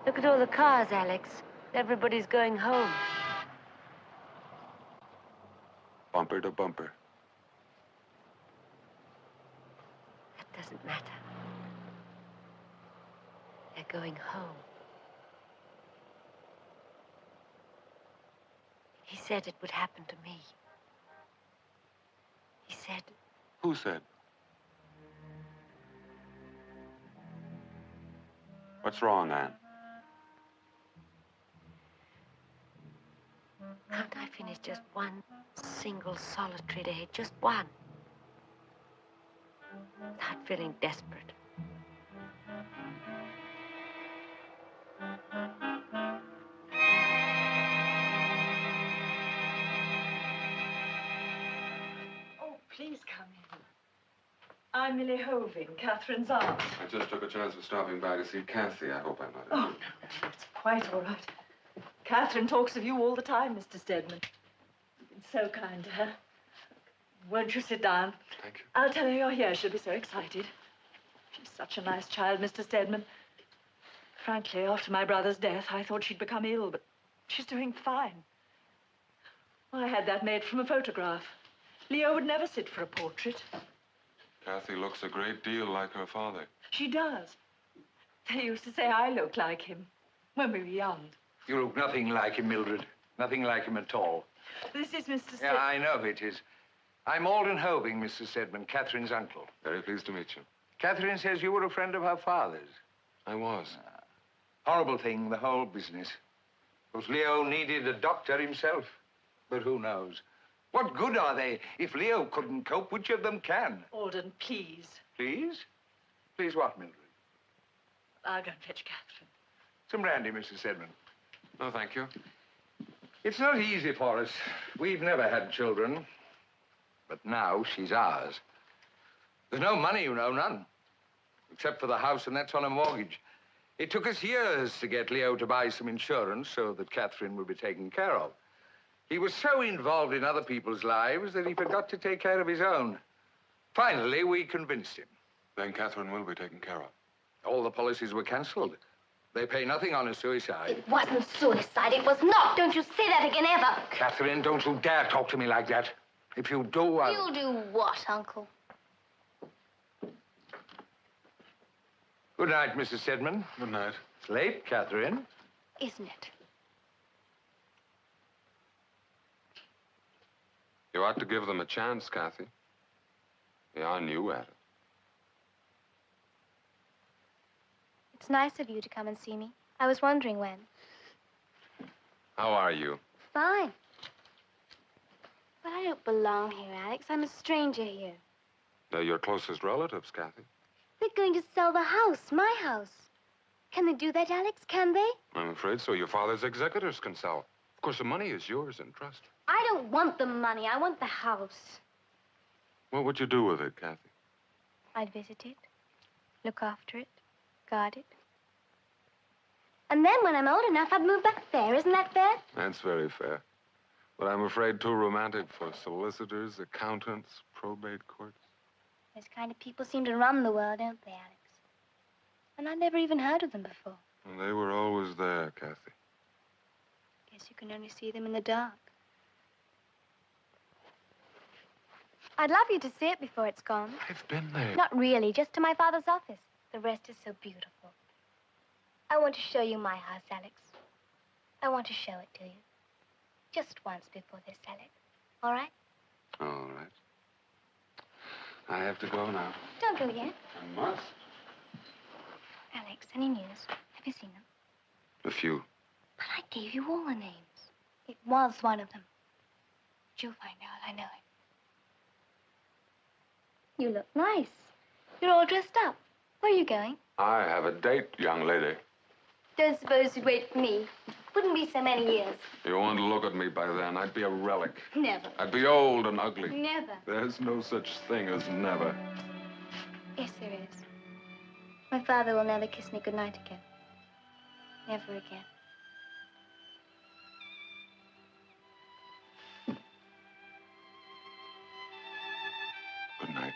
Look at all the cars, Alex. Everybody's going home. Bumper to bumper. That doesn't matter. They're going home. He said it would happen to me. He said... Who said? What's wrong, Anne? Can't I finish just one single solitary day? Just one. Without feeling desperate. Oh, please come in. I'm Millie Hoving, Catherine's aunt. I just took a chance of stopping by to see Kathy. I hope I'm not... Oh, no, it's quite all right. Catherine talks of you all the time, Mr. Stedman. You've been so kind to her. Won't you sit down? Thank you. I'll tell her you're here. She'll be so excited. She's such a nice child, Mr. Stedman. Frankly, after my brother's death, I thought she'd become ill, but she's doing fine. Well, I had that made from a photograph. Leo would never sit for a portrait. Kathy looks a great deal like her father. She does. They used to say I look like him. when we were young. You look nothing like him, Mildred. Nothing like him at all. This is Mr. Yeah, I know it is. I'm Alden Hoving, Mr. Stedman, Catherine's uncle. Very pleased to meet you. Catherine says you were a friend of her father's. I was. Horrible thing, the whole business. Because Leo needed a doctor himself. But who knows? What good are they? If Leo couldn't cope, which of them can? Alden, please. Please? Please what, Mildred? I'll go and fetch Catherine. Some brandy, Mr. Stedman. No, thank you. It's not easy for us. We've never had children. But now she's ours. There's no money, you know, none. Except for the house, and that's on a mortgage. It took us years to get Leo to buy some insurance so that Catherine would be taken care of. He was so involved in other people's lives that he forgot to take care of his own. Finally, we convinced him. Then Catherine will be taken care of. All the policies were cancelled. They pay nothing on a suicide. It wasn't suicide. It was not. Don't you say that again, ever. Catherine, don't you dare talk to me like that. If you do, I'll... You'll do what, Uncle? Good night, Mrs. Stedman. Good night. It's late, Catherine. Isn't it? You ought to give them a chance, Kathy. They are new at it. It's nice of you to come and see me. I was wondering when. How are you? Fine. But I don't belong here, Alex. I'm a stranger here. They're your closest relatives, Kathy. They're going to sell the house, my house. Can they do that, Alex? Can they? I'm afraid so. Your father's executors can sell. Of course, the money is yours in trust. I don't want the money. I want the house. What would you do with it, Kathy? I'd visit it, look after it, guard it. And then when I'm old enough, I'd move back there. Isn't that fair? That's very fair. But I'm afraid too romantic for solicitors, accountants, probate courts. Those kind of people seem to run the world, don't they, Alex? And I'd never even heard of them before. And they were always there, Kathy. Guess you can only see them in the dark. I'd love you to see it before it's gone. I've been there. Not really, just to my father's office. The rest is so beautiful. I want to show you my house, Alex. I want to show it to you. Just once before they sell it. All right? All right. I have to go now. Don't go yet. I must. Alex, any news? Have you seen them? A few. But I gave you all the names. It was one of them. You'll find out, I know it. You look nice. You're all dressed up. Where are you going? I have a date, young lady. Don't suppose you'd wait for me. Wouldn't be so many years. You won't look at me by then. I'd be a relic. Never. I'd be old and ugly. Never. There's no such thing as never. Yes, there is. My father will never kiss me goodnight again. Never again. Good night.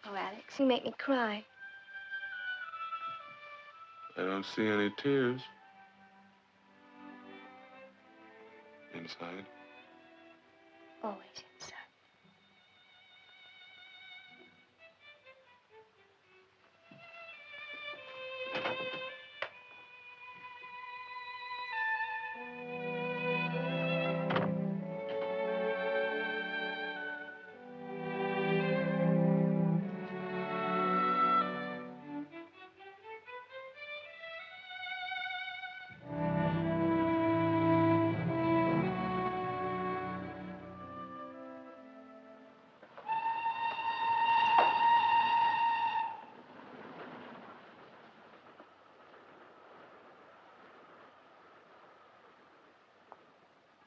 Oh, Alex, you make me cry. I don't see any tears. Inside. Always inside.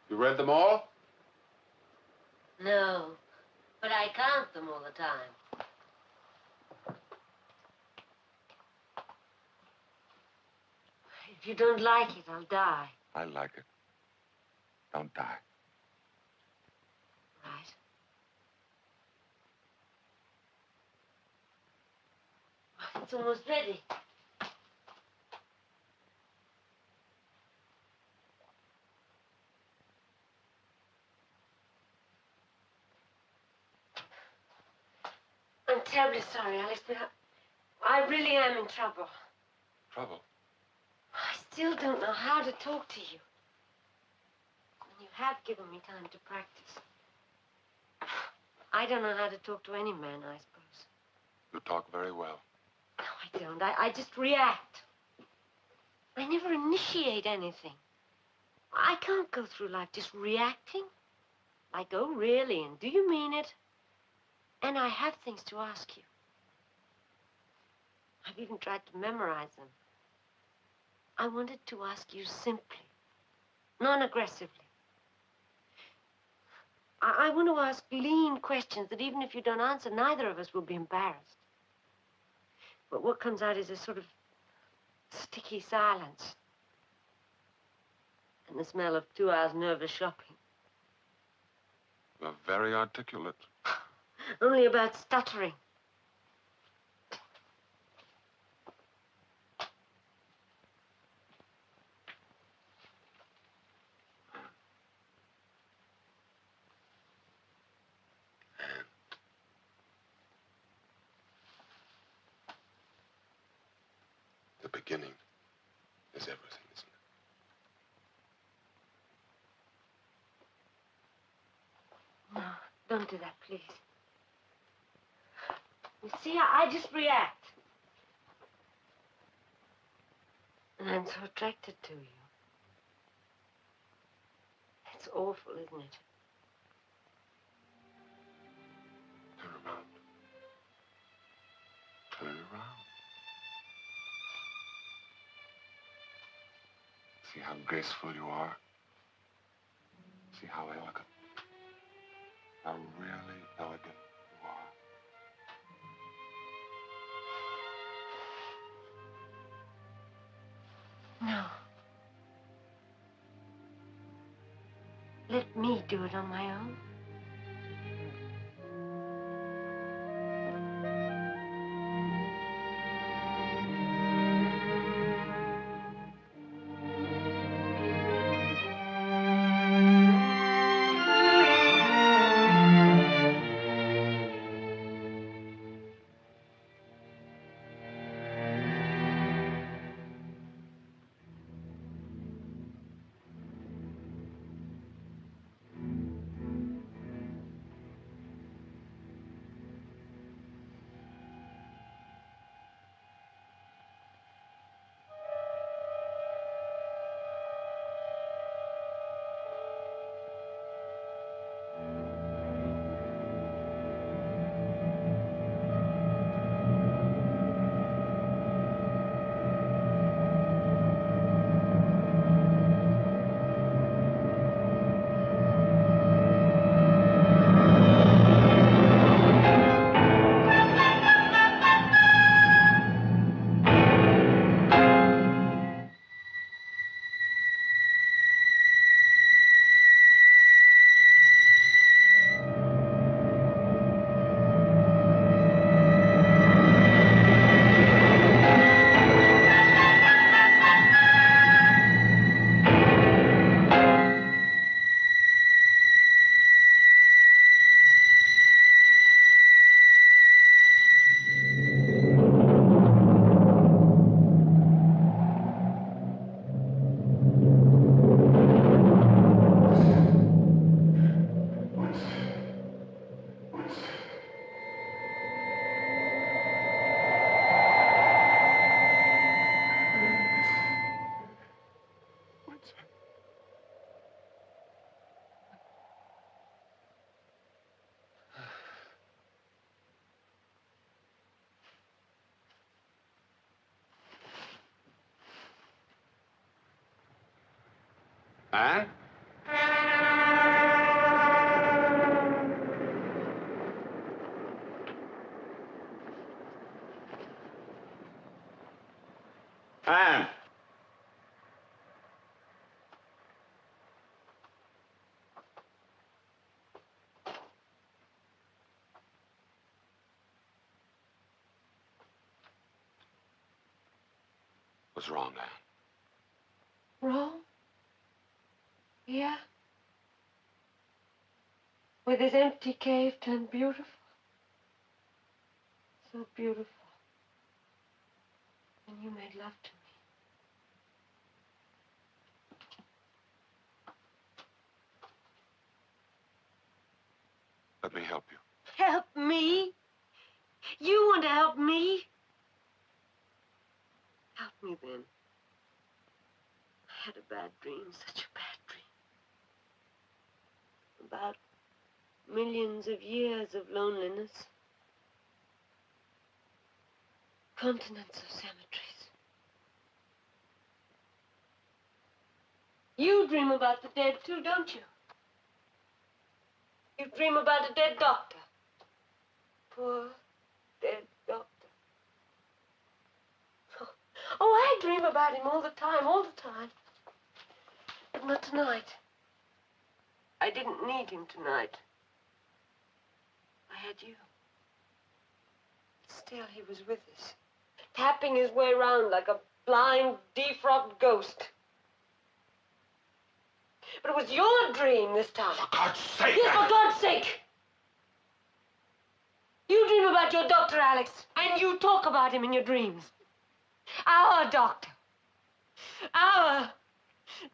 You read them all? No, but I count them all the time. If you don't like it, I'll die. I like it. Don't die. Right. It's almost ready. I'm terribly sorry, Alex, but I really am in trouble. Trouble? I still don't know how to talk to you. And you have given me time to practice. I don't know how to talk to any man, I suppose. You talk very well. No, I don't. I just react. I never initiate anything. I can't go through life just reacting. Like, oh, really? And do you mean it? And I have things to ask you. I've even tried to memorize them. I wanted to ask you simply, non-aggressively. I want to ask lean questions that even if you don't answer, neither of us will be embarrassed. But what comes out is a sort of sticky silence. And the smell of 2 hours nervous shopping. You're very articulate. Only about stuttering. The beginning is everything, isn't it? No, don't do that, please. You see, I just react. And I'm so attracted to you. It's awful, isn't it? Turn around. Turn around. See how graceful you are? See how elegant? How really elegant you are? No. Let me do it on my own. Huh? Anne. What's wrong, Anne? Wrong? Yeah? With this empty cave turned beautiful? So beautiful. And you made love to me. me then. I had a bad dream, such a bad dream. About millions of years of loneliness. Continents of cemeteries. You dream about the dead too, don't you? You dream about a dead doctor. Poor dead doctor. Oh, I dream about him all the time. But not tonight. I didn't need him tonight. I had you. Still, he was with us, tapping his way around like a blind, defrocked ghost. But it was your dream this time. For God's sake! Yes, for God's sake! You dream about your doctor, Alex, and you talk about him in your dreams. Our doctor. Our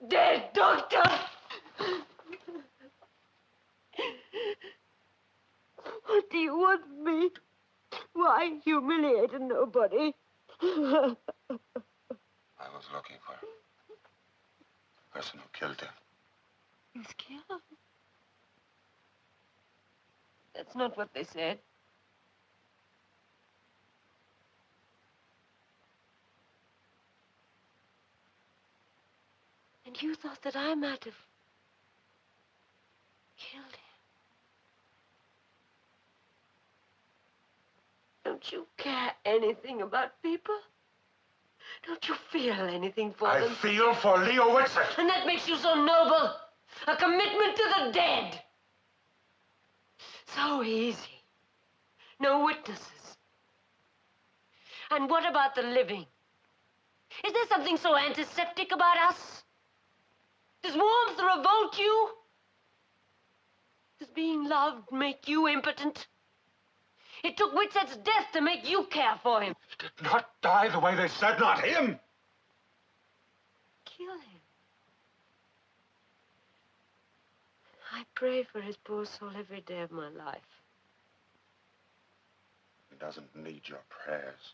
dead doctor. What do you want of me? Why humiliate a nobody? I was looking for the person who killed him. He was killed? That's not what they said. And you thought that I might have killed him. Don't you care anything about people? Don't you feel anything for them? I feel for Leo Whitson. And that makes you so noble. A commitment to the dead. So easy. No witnesses. And what about the living? Is there something so antiseptic about us? Does warmth revolt you? Does being loved make you impotent? It took Whitset's death to make you care for him. He did not die the way they said, not him. Kill him. I pray for his poor soul every day of my life. He doesn't need your prayers.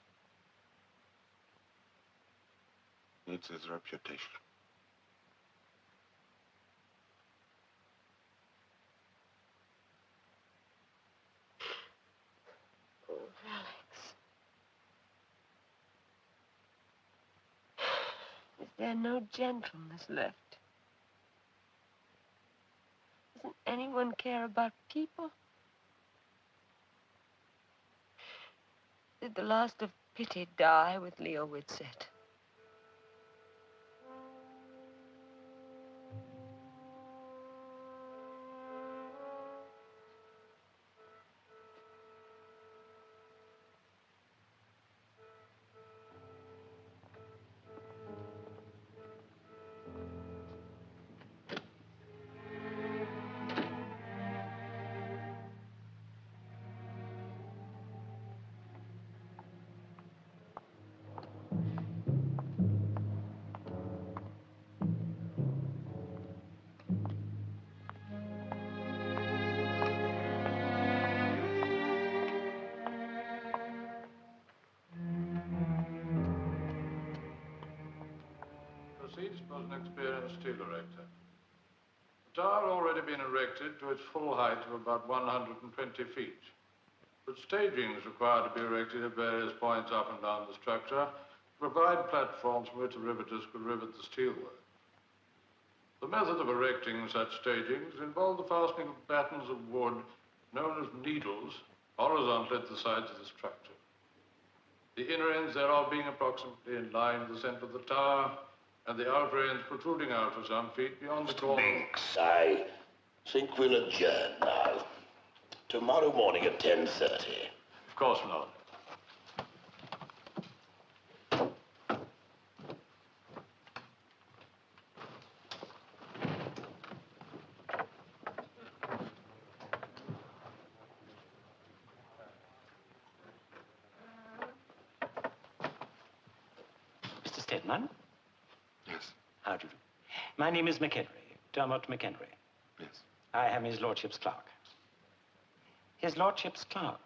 He needs his reputation. Oh, Alex. Is there no gentleness left? Doesn't anyone care about people? Did the last of pity die with Leo Whitsett? Proceeds was an experienced steel erector. The tower had already been erected to its full height of about 120 feet. But staging is required to be erected at various points up and down the structure to provide platforms from which the riveters could rivet the steelwork. The method of erecting such stagings involved the fastening of battens of wood known as needles horizontally at the sides of the structure. The inner ends thereof being approximately in line with the center of the tower, and the outer ends protruding out for some feet beyond the corner. Binks, I think we'll adjourn now. Tomorrow morning at 10:30. Of course, my lord. Mr. Stedman? Yes. How do you do? My name is McHenry, Dermot McHenry. Yes. I am his lordship's clerk. His lordship's clerk.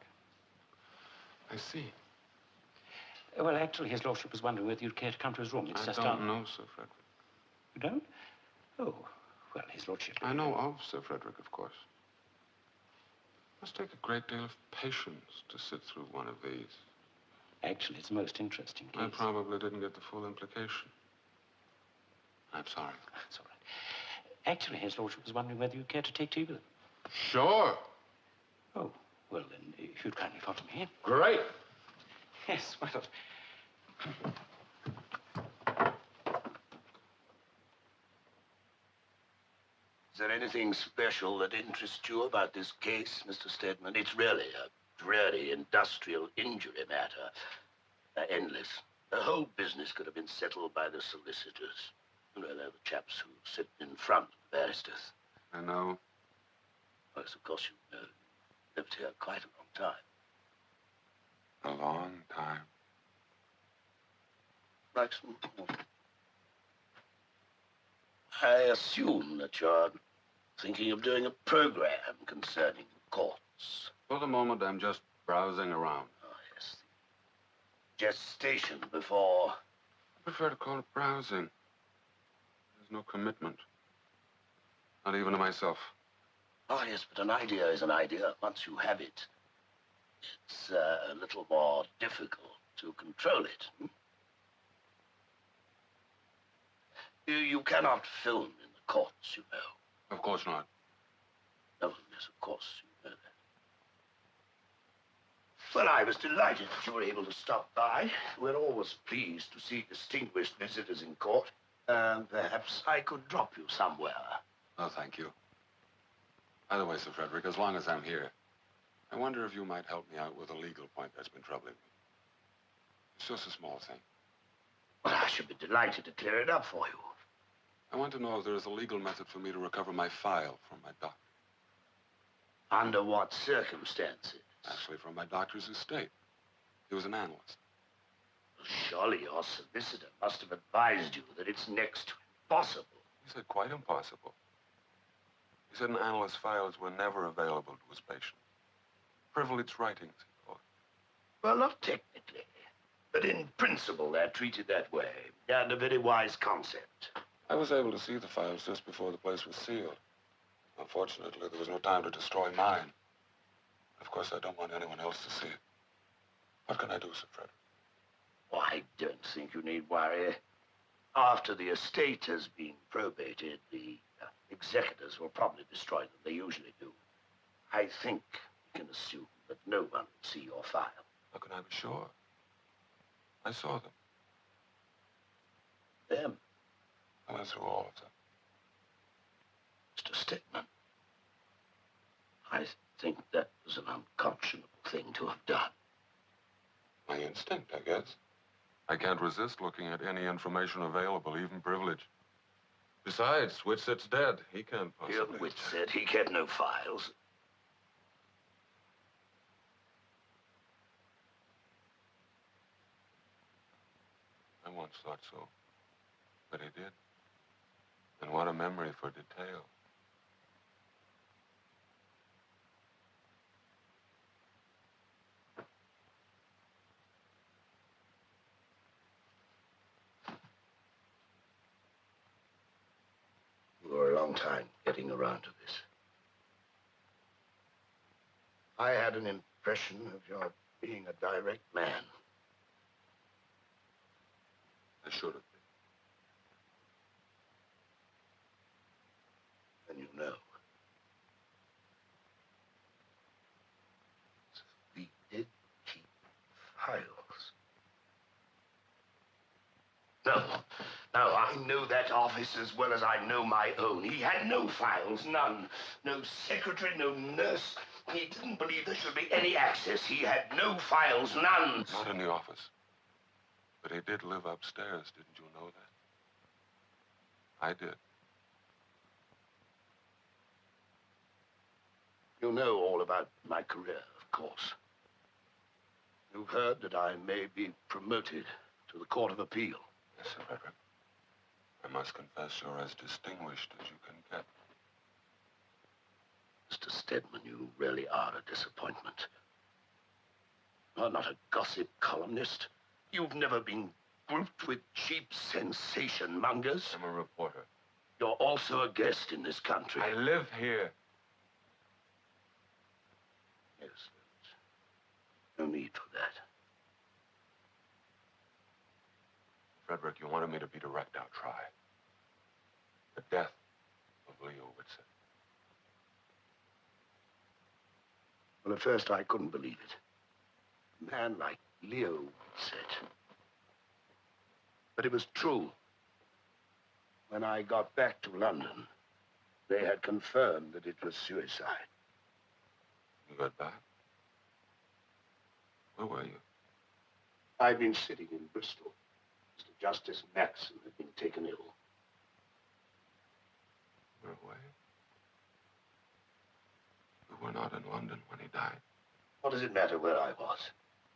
I see. Well, actually, his lordship was wondering whether you'd care to come to his room. It's I just don't know, Sir Frederick. You don't? Oh, well, his lordship... I know of Sir Frederick, of course. It must take a great deal of patience to sit through one of these. Actually, it's a most interesting case. I probably didn't get the full implication. I'm sorry. That's all right. Actually, his lordship was wondering whether you'd care to take tea with him. Sure. Oh, well, then, if you'd kindly follow me in. Great. Yes, why not? Is there anything special that interests you about this case, Mr. Stedman? It's really a dreary industrial injury matter. Endless. The whole business could have been settled by the solicitors. You know, they're the chaps who sit in front of the barristers. I know. Yes, of course, you know, lived here quite a long time. A long time. Right. I assume that you're thinking of doing a program concerning courts. For the moment, I'm just browsing around. Oh, yes. Gestation before... I prefer to call it browsing. There's no commitment. Not even to myself. Oh, yes, but an idea is an idea. Once you have it, it's a little more difficult to control it. Hmm? You cannot film in the courts, you know. Of course not. Oh, yes, of course, you know that. Well, I was delighted that you were able to stop by. We're always pleased to see distinguished visitors in court. Perhaps I could drop you somewhere. Oh, thank you. By the way, Sir Frederick, as long as I'm here, I wonder if you might help me out with a legal point that's been troubling me. It's just a small thing. Well, I should be delighted to clear it up for you. I want to know if there is a legal method for me to recover my file from my doctor. Under what circumstances? Actually, from my doctor's estate. He was an analyst. Surely your solicitor must have advised you that it's next to impossible. He said quite impossible. He said an analyst's files were never available to his patient. Privileged writings, he called it. Well, not technically, but in principle they're treated that way, and a very wise concept. I was able to see the files just before the place was sealed. Unfortunately, there was no time to destroy mine. Of course, I don't want anyone else to see it. What can I do, Sir Frederick? Oh, I don't think you need worry. After the estate has been probated, the executors will probably destroy them. They usually do. I think we can assume that no one will see your file. How can I be sure? I saw them. Them? I went through all of them. Mr. Stedman, I think that was an unconscionable thing to have done. My instinct, I guess. I can't resist looking at any information available, even privilege. Besides, Whitsett's dead. He can't possibly... Whitsett, he kept no files. I once thought so. But he did. And what a memory for detail. You were a long time getting around to this. I had an impression of your being a direct man. I should have been. And you know. We did keep files. No, I know that office as well as I know my own. He had no files, none. No secretary, no nurse. He didn't believe there should be any access. He had no files, none. Not in the office. But he did live upstairs, didn't you know that? I did. You know all about my career, of course. You've heard that I may be promoted to the Court of Appeal. Yes, Sir Frederick. I must confess you're as distinguished as you can get. Mr. Stedman, you really are a disappointment. You're not a gossip columnist. You've never been grouped with cheap sensation mongers. I'm a reporter. You're also a guest in this country. I live here. Yes, there's no need for that. Frederick, you wanted me to be direct. I'll try. The death of Leo Whitsett. Well, at first I couldn't believe it. A man like Leo Whitsett. But it was true. When I got back to London, they had confirmed that it was suicide. You got back? Where were you? I'd been sitting in Bristol. Mr. Justice Maxson had been taken ill. Where away? You were not in London when he died. What does it matter where I was?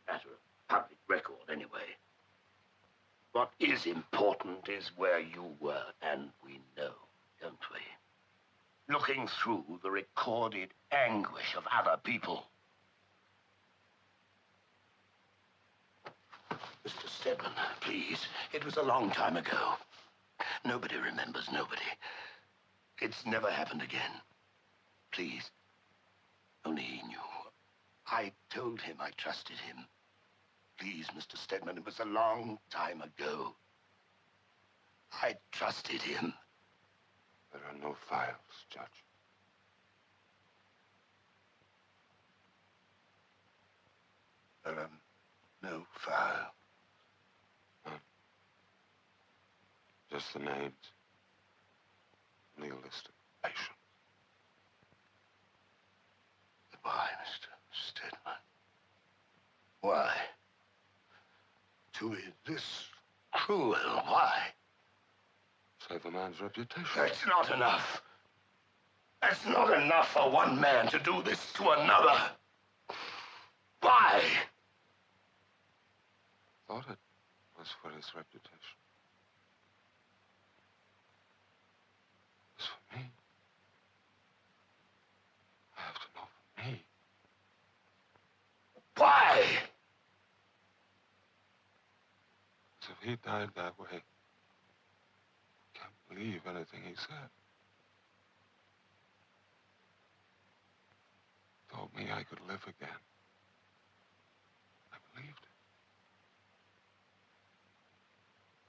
Matter of public record, anyway. What is important is where you were, and we know, don't we? Looking through the recorded anguish of other people. Mr. Stedman, please. It was a long time ago. Nobody remembers nobody. It's never happened again. Please. Only he knew. I told him I trusted him. Please, Mr. Stedman, it was a long time ago. I trusted him. There are no files, Judge. There are no files. None. Just the names. Nihilistic patience. Why, Mr. Stedman? Why? To be this cruel, why? Save a man's reputation. That's not enough. That's not enough for one man to do this to another. Why? Thought it was for his reputation. It was for me. I have to know for me. Why? So if he died that way, I can't believe anything he said. Told me I could live again. I believed it.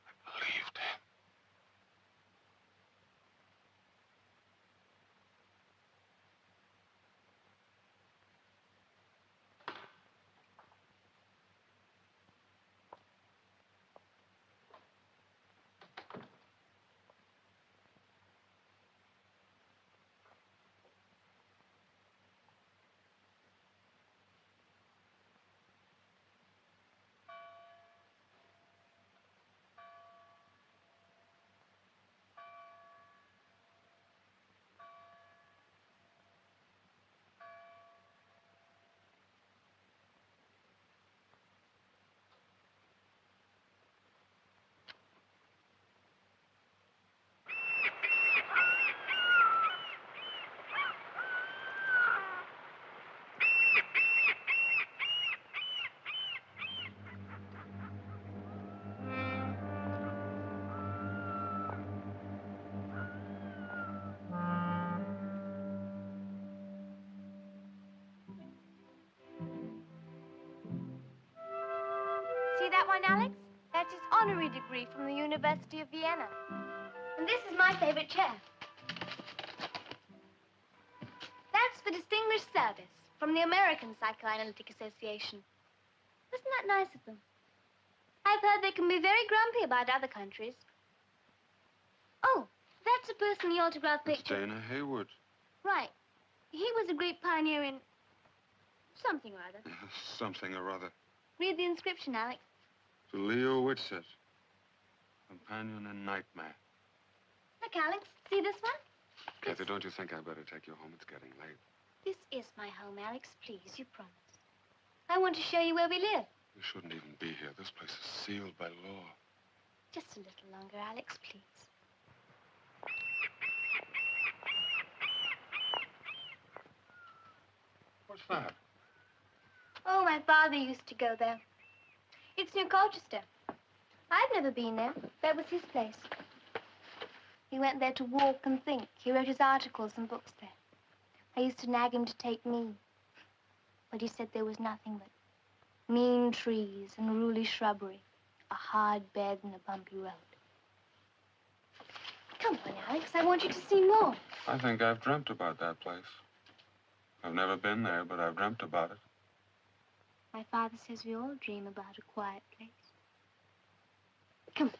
I believed him. See that one, Alex? That's his honorary degree from the University of Vienna. And this is my favorite chair. That's the Distinguished Service from the American Psychoanalytic Association. Isn't that nice of them? I've heard they can be very grumpy about other countries. Oh, that's a personally autographed It's picture. Dana Hayward. Right. He was a great pioneer in something or other. Something or other. Read the inscription, Alex. To Leo Whitsett, companion in nightmare. Look, Alex, see this one? Kathy, don't you think I better take you home? It's getting late. This is my home, Alex. Please, you promise. I want to show you where we live. You shouldn't even be here. This place is sealed by law. Just a little longer, Alex, please. What's that? Oh, my father used to go there. It's near Colchester. I've never been there. That was his place. He went there to walk and think. He wrote his articles and books there. I used to nag him to take me. But he said there was nothing but mean trees and unruly shrubbery, a hard bed and a bumpy road. Come on, Alex. I want you to see more. I think I've dreamt about that place. I've never been there, but I've dreamt about it. My father says we all dream about a quiet place. Come.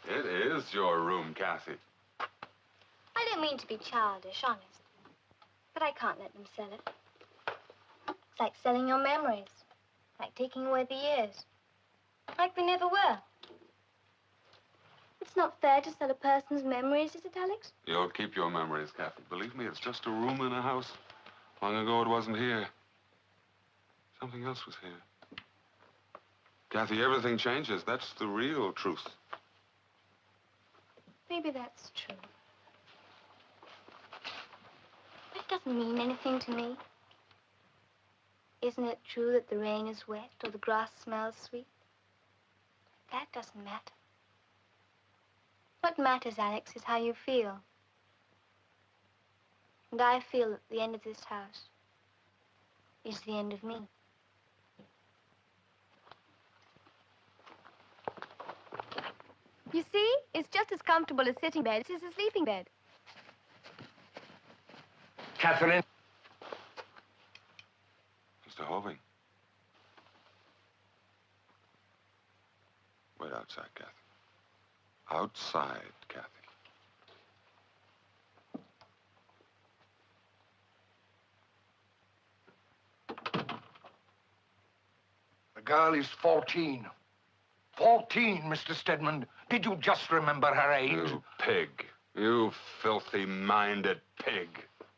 It is your room, Kathy. I don't mean to be childish, honest. But I can't let them sell it. It's like selling your memories. Like taking away the years. Like they never were. It's not fair to sell a person's memories, is it, Alex? You'll keep your memories, Kathy. Believe me, it's just a room in a house. Long ago, it wasn't here. Something else was here. Kathy, everything changes. That's the real truth. Maybe that's true. But it doesn't mean anything to me. Isn't it true that the rain is wet or the grass smells sweet? That doesn't matter. What matters, Alex, is how you feel. And I feel that the end of this house is the end of me. You see, it's just as comfortable a sitting bed as a sleeping bed. Catherine. Mr. Hoving. Wait outside, Kathy. Outside, Kathy. The girl is 14. 14, Mr. Stedman. Did you just remember her age? You pig. You filthy-minded pig.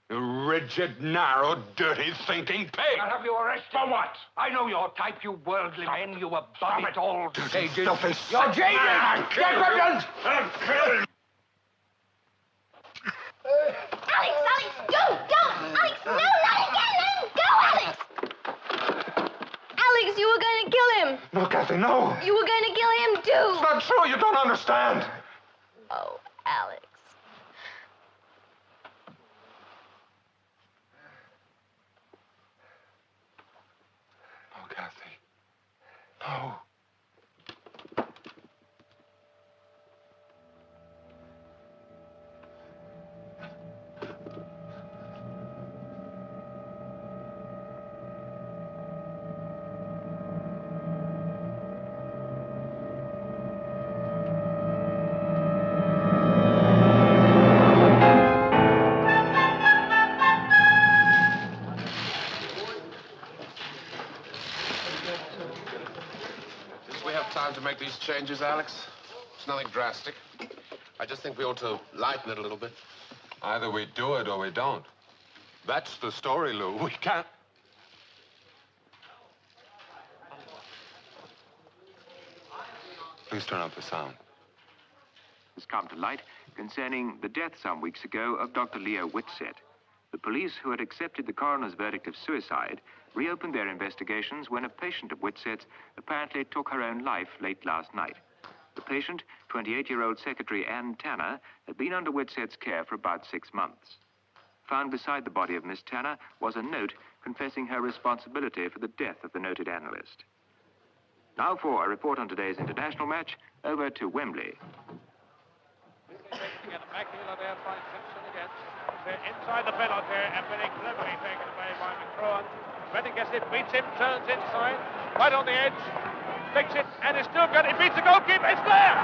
You rigid, narrow, dirty, thinking pig. I'll have you arrested. For what? I know your type, you worldly men. You above it all stages. You're jaded! Get weapons! Alex, don't! Alex, no, not again! Let him go, Alex! Alex, you were going to kill him. No, Kathy, no. You were going to kill him, too. It's not true. You don't understand. Oh, Alex. No, Kathy. No. To make these changes, Alex. It's nothing drastic. I just think we ought to lighten it a little bit. Either we do it or we don't. That's the story, Lou. We can't... Please turn up the sound. Has come to light concerning the death some weeks ago of Dr. Leo Whitsett. The police, who had accepted the coroner's verdict of suicide, reopened their investigations when a patient of Whitsett's apparently took her own life late last night. The patient, 28-year-old secretary Ann Tanner, had been under Whitsett's care for about 6 months. Found beside the body of Miss Tanner was a note confessing her responsibility for the death of the noted analyst. Now for a report on today's international match, over to Wembley. Inside the penalty and very cleverly taken away by McCraw. Redding gets it, beats him, turns inside, right on the edge, flicks it, and it's still good. It beats the goalkeeper. It's there!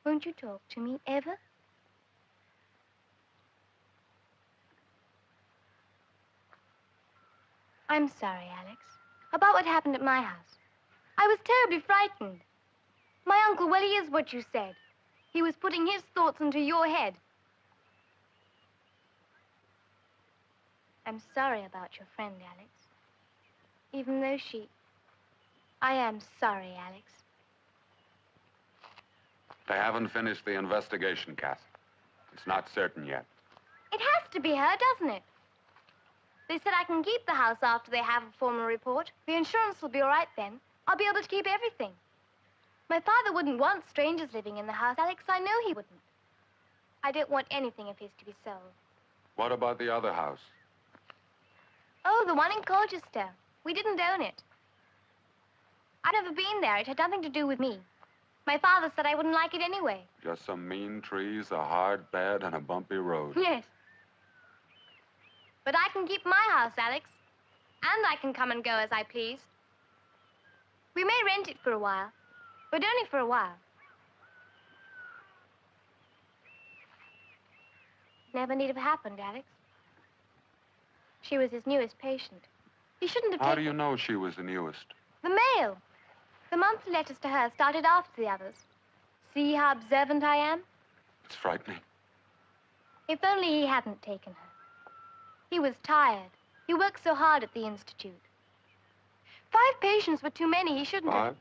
Won't you talk to me, ever? I'm sorry, Alex. About what happened at my house. I was terribly frightened. My uncle, well, he is what you said. He was putting his thoughts into your head. I'm sorry about your friend, Alex. Even though I am sorry, Alex. They haven't finished the investigation, Kath. It's not certain yet. It has to be her, doesn't it? They said I can keep the house after they have a formal report. The insurance will be all right then. I'll be able to keep everything. My father wouldn't want strangers living in the house, Alex. I know he wouldn't. I don't want anything of his to be sold. What about the other house? Oh, the one in Colchester. We didn't own it. I'd never been there. It had nothing to do with me. My father said I wouldn't like it anyway. Just some mean trees, a hard bed, and a bumpy road. Yes. But I can keep my house, Alex. And I can come and go as I please. We may rent it for a while, but only for a while. Never need have happened, Alex. She was his newest patient. He shouldn't have How taken... do you know she was the newest? The mail. The monthly letters to her started after the others. See how observant I am? It's frightening. If only he hadn't taken her. He was tired. He worked so hard at the Institute. 5 patients were too many. He shouldn't have... 5?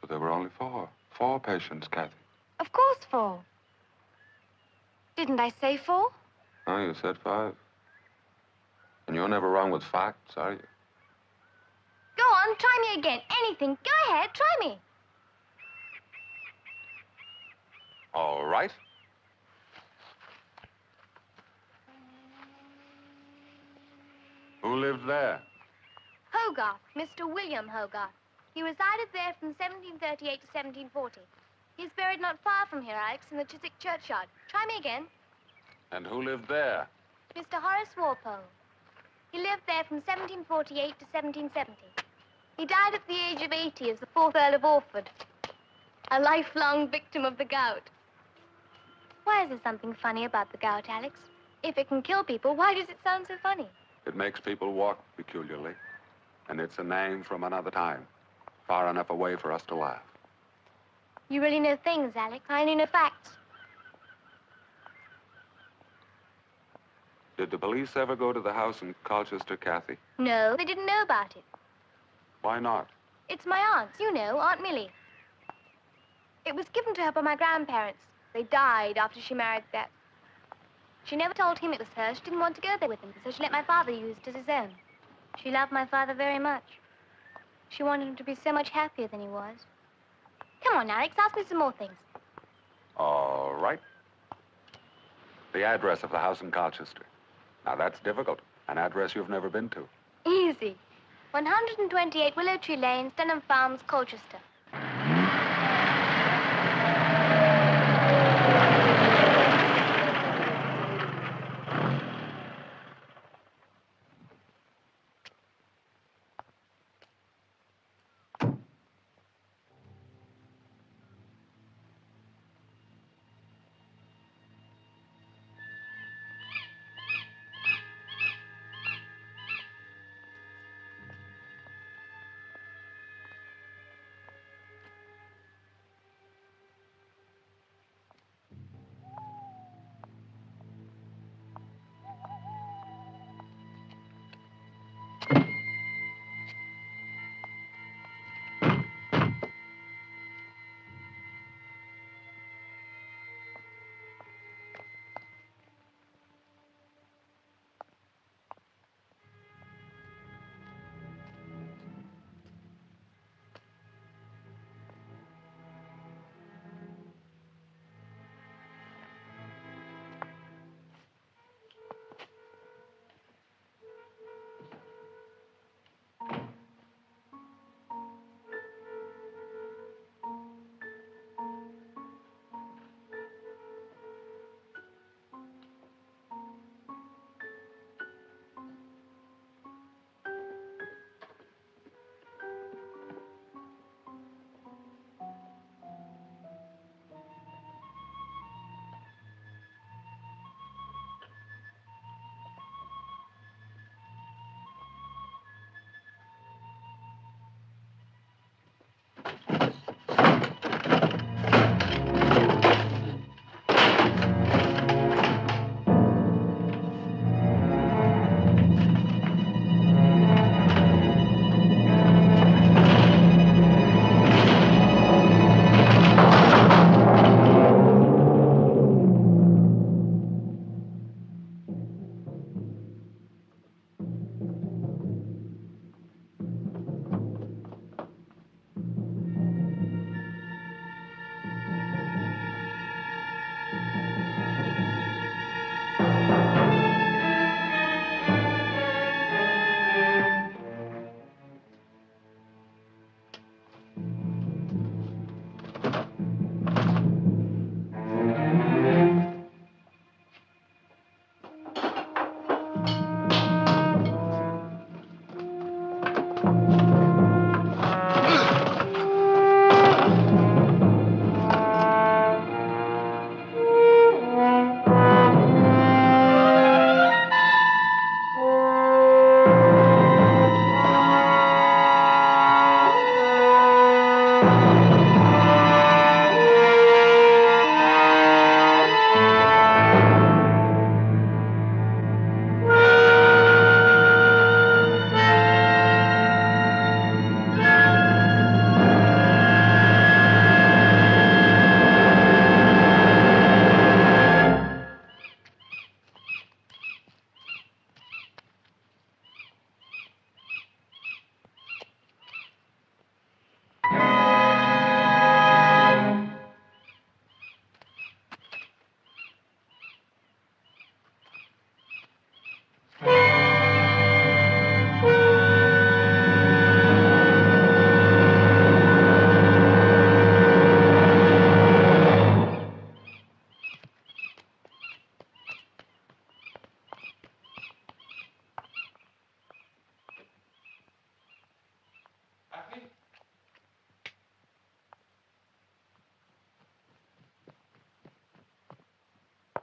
But there were only 4. 4 patients, Kathy. Of course 4. Didn't I say 4? No, you said 5. And you're never wrong with facts, are you? Go on, try me again. Anything. Go ahead, try me. All right. Who lived there? Hogarth, Mr. William Hogarth. He resided there from 1738 to 1740. He's buried not far from here, Alex, in the Chiswick churchyard. Try me again. And who lived there? Mr. Horace Walpole. He lived there from 1748 to 1770. He died at the age of 80 as the 4th Earl of Orford. A lifelong victim of the gout. Why is there something funny about the gout, Alex? If it can kill people, why does it sound so funny? It makes people walk peculiarly. And it's a name from another time. Far enough away for us to laugh. You really know things, Alex. I only know facts. Did the police ever go to the house in Colchester, Kathy? No, they didn't know about it. Why not? It's my aunt's, you know, Aunt Millie. It was given to her by my grandparents. They died after she married that. She never told him it was hers. She didn't want to go there with him, so she let my father use it as his own. She loved my father very much. She wanted him to be so much happier than he was. Come on, Alex, ask me some more things. All right. The address of the house in Colchester. Now, that's difficult. An address you've never been to. Easy. 128 Willow Tree Lane, Stunham Farms, Colchester.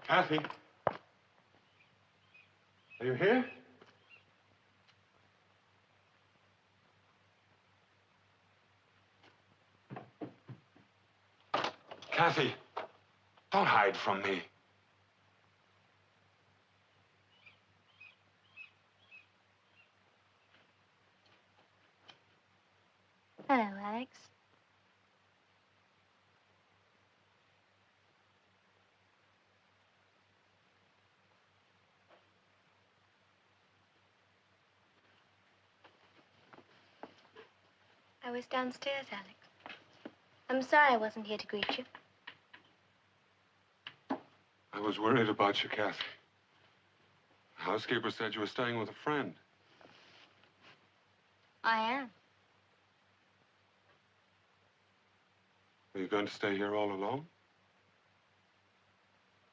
Kathy? Are you here? Kathy, don't hide from me. Hello, Alex. I was downstairs, Alex. I'm sorry I wasn't here to greet you. I was worried about you, Kathy. The housekeeper said you were staying with a friend. I am. Are you going to stay here all alone?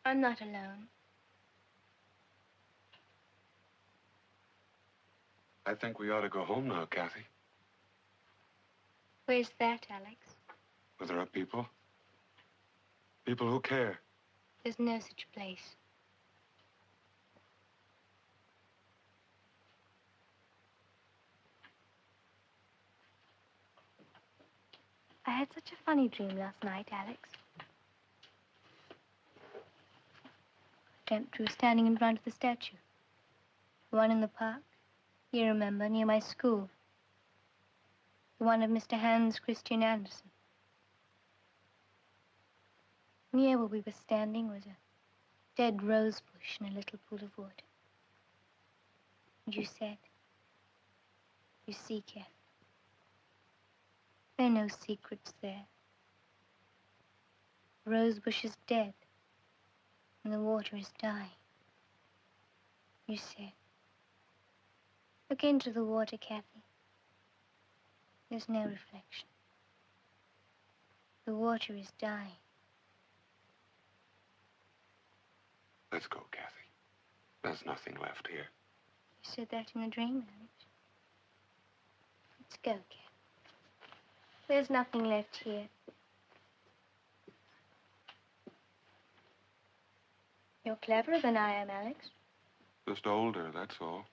I'm not alone. I think we ought to go home now, Kathy. Where's that, Alex? Where there are people. People who care. There's no such place. I had such a funny dream last night, Alex. I dreamt we were standing in front of the statue. The one in the park, you remember, near my school. The one of Mr. Hans Christian Andersen. Near where we were standing was a dead rose bush in a little pool of water. And you said, "You see, Kathy, there are no secrets there. The rose bush is dead, and the water is dying." You said, "Look into the water, Kathy. There's no reflection. The water is dying." Let's go, Kathy. There's nothing left here. You said that in a dream, Alex. Let's go, Kathy. There's nothing left here. You're cleverer than I am, Alex. Just older, that's all.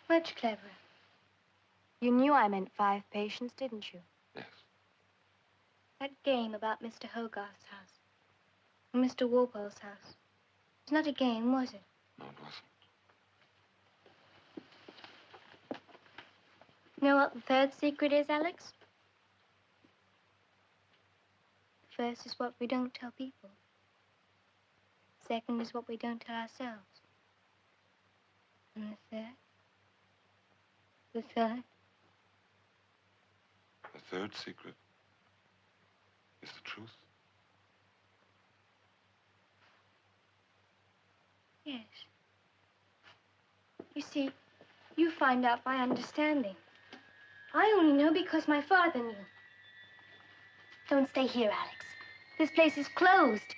Much cleverer. You knew I meant 5 patients, didn't you? Yes. That game about Mr. Hogarth's house and Mr. Walpole's house. It's not a game, was it? No, it wasn't. You know what the third secret is, Alex? The first is what we don't tell people. The second is what we don't tell ourselves. And the third? The third? The third secret is the truth. Yes. You see, you find out by understanding. I only know because my father knew. Don't stay here, Alex. This place is closed.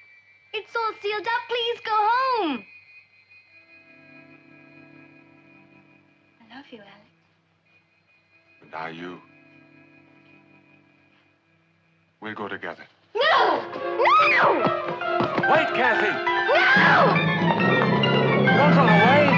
It's all sealed up. Please go home. I love you, Alex. And I you. We'll go together. No! No! Wait, Kathy! No! Don't run away!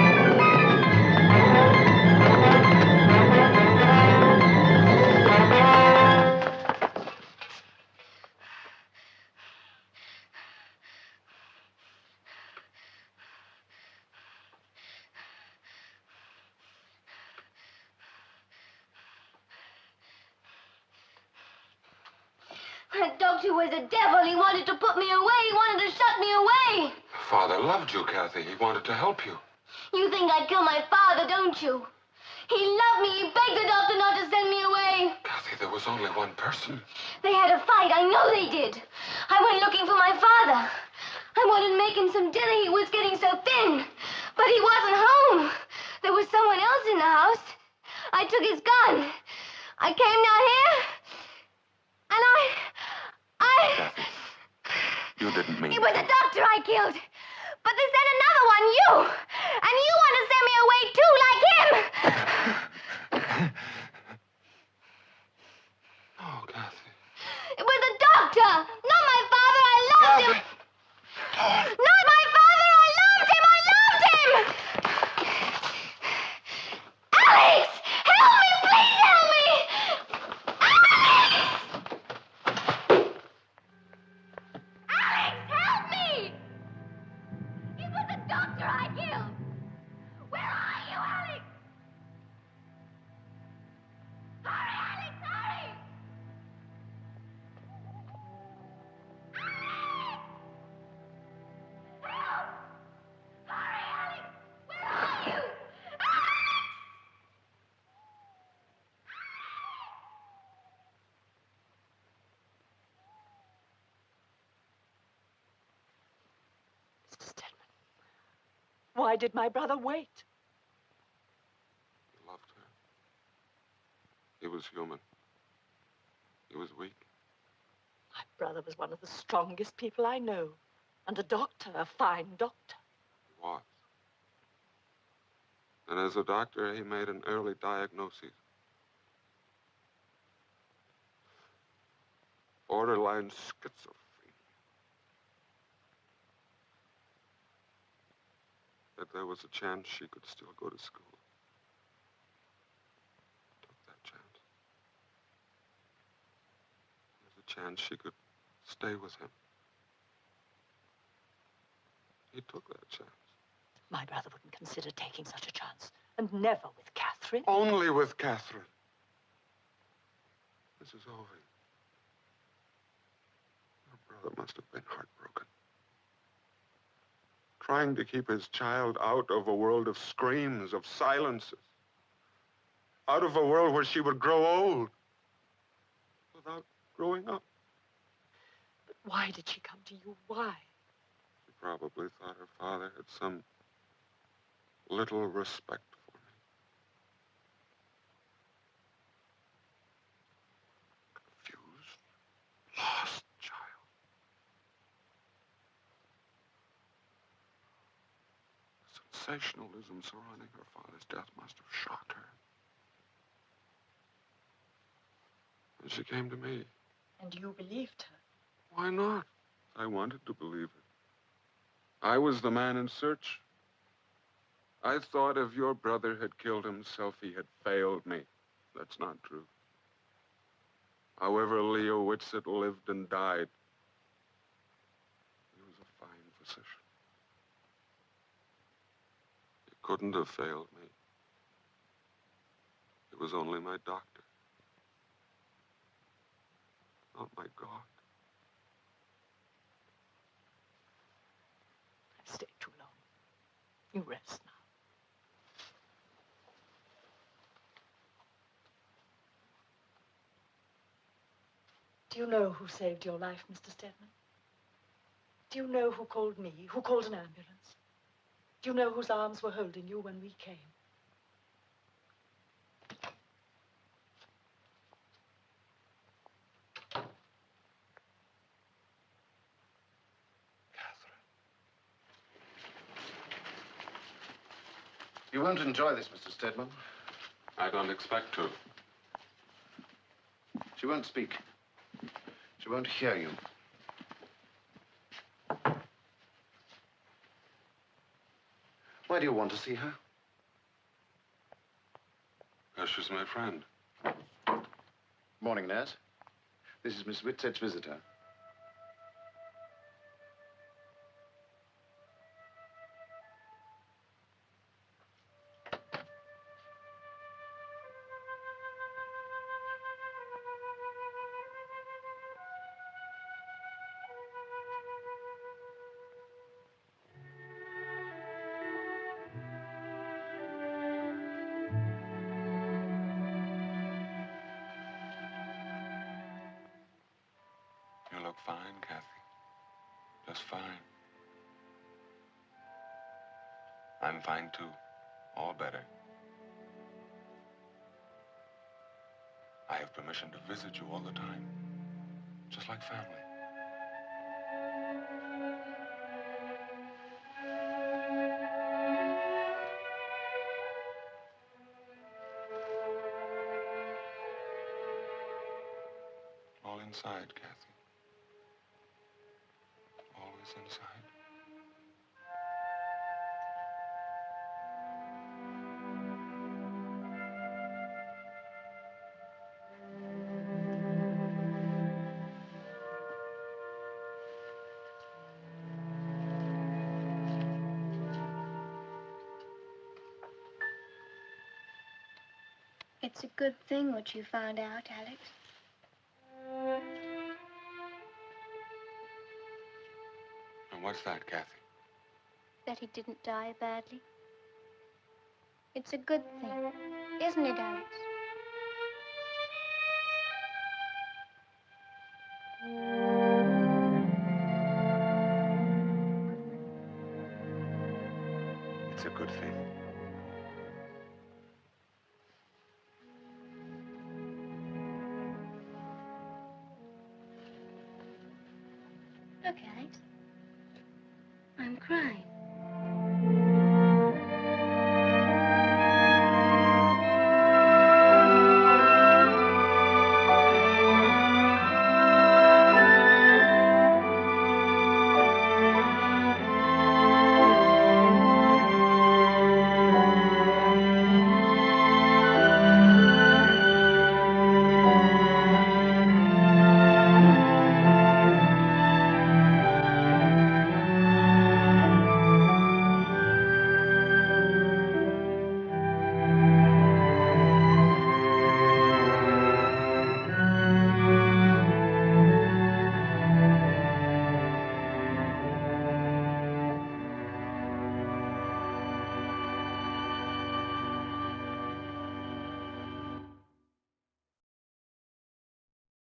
That doctor was a devil. He wanted to put me away. He wanted to shut me away. Father loved you, Kathy. He wanted to help you. You think I'd kill my father, don't you? He loved me. He begged the doctor not to send me away. Kathy, there was only one person. They had a fight. I know they did. I went looking for my father. I wanted to make him some dinner. He was getting so thin. But he wasn't home. There was someone else in the house. I took his gun. I came down here, and Kathy, you didn't mean It was a doctor I killed. But they sent another one, you. And you want to send me away, too, like him. Oh, Kathy. It was the doctor, not my father. I loved him. Not my father. Mr. Stedman, why did my brother wait? He loved her. He was human. He was weak. My brother was one of the strongest people I know. And a doctor, a fine doctor. He was. And as a doctor, he made an early diagnosis. Borderline schizophrenia. That there was a chance she could still go to school. Took that chance. There's a chance she could stay with him. He took that chance. My brother wouldn't consider taking such a chance. And never with Catherine. Only with Catherine. Mrs. Ovey. Your brother must have been heartbroken. Trying to keep his child out of a world of screams, of silences. Out of a world where she would grow old. Without growing up. But why did she come to you? Why? She probably thought her father had some little respect for me. Confused, lost child. The sensationalism surrounding her father's death must have shocked her. And she came to me. And you believed her? Why not? I wanted to believe it. I was the man in search. I thought if your brother had killed himself, he had failed me. That's not true. However Leo Whitsett lived and died, he was a fine physician. He couldn't have failed me. He was only my doctor. Not my God. I've stayed too long. You rest now. Do you know who saved your life, Mr. Stedman? Do you know who called me, who called an ambulance? Do you know whose arms were holding you when we came? You won't enjoy this, Mr. Stedman. I don't expect to. She won't speak. She won't hear you. Why do you want to see her? Because she's my friend. Morning, nurse. This is Miss Whitsett's visitor. You look fine, Kathy. Just fine. I'm fine, too. All better. I have permission to visit you all the time. Just like family. All inside, Kathy. Always inside. It's a good thing what you found out, Alex. And what's that, Kathy? That he didn't die badly. It's a good thing, isn't it, Alex? good thing. Look, Alex. I'm crying.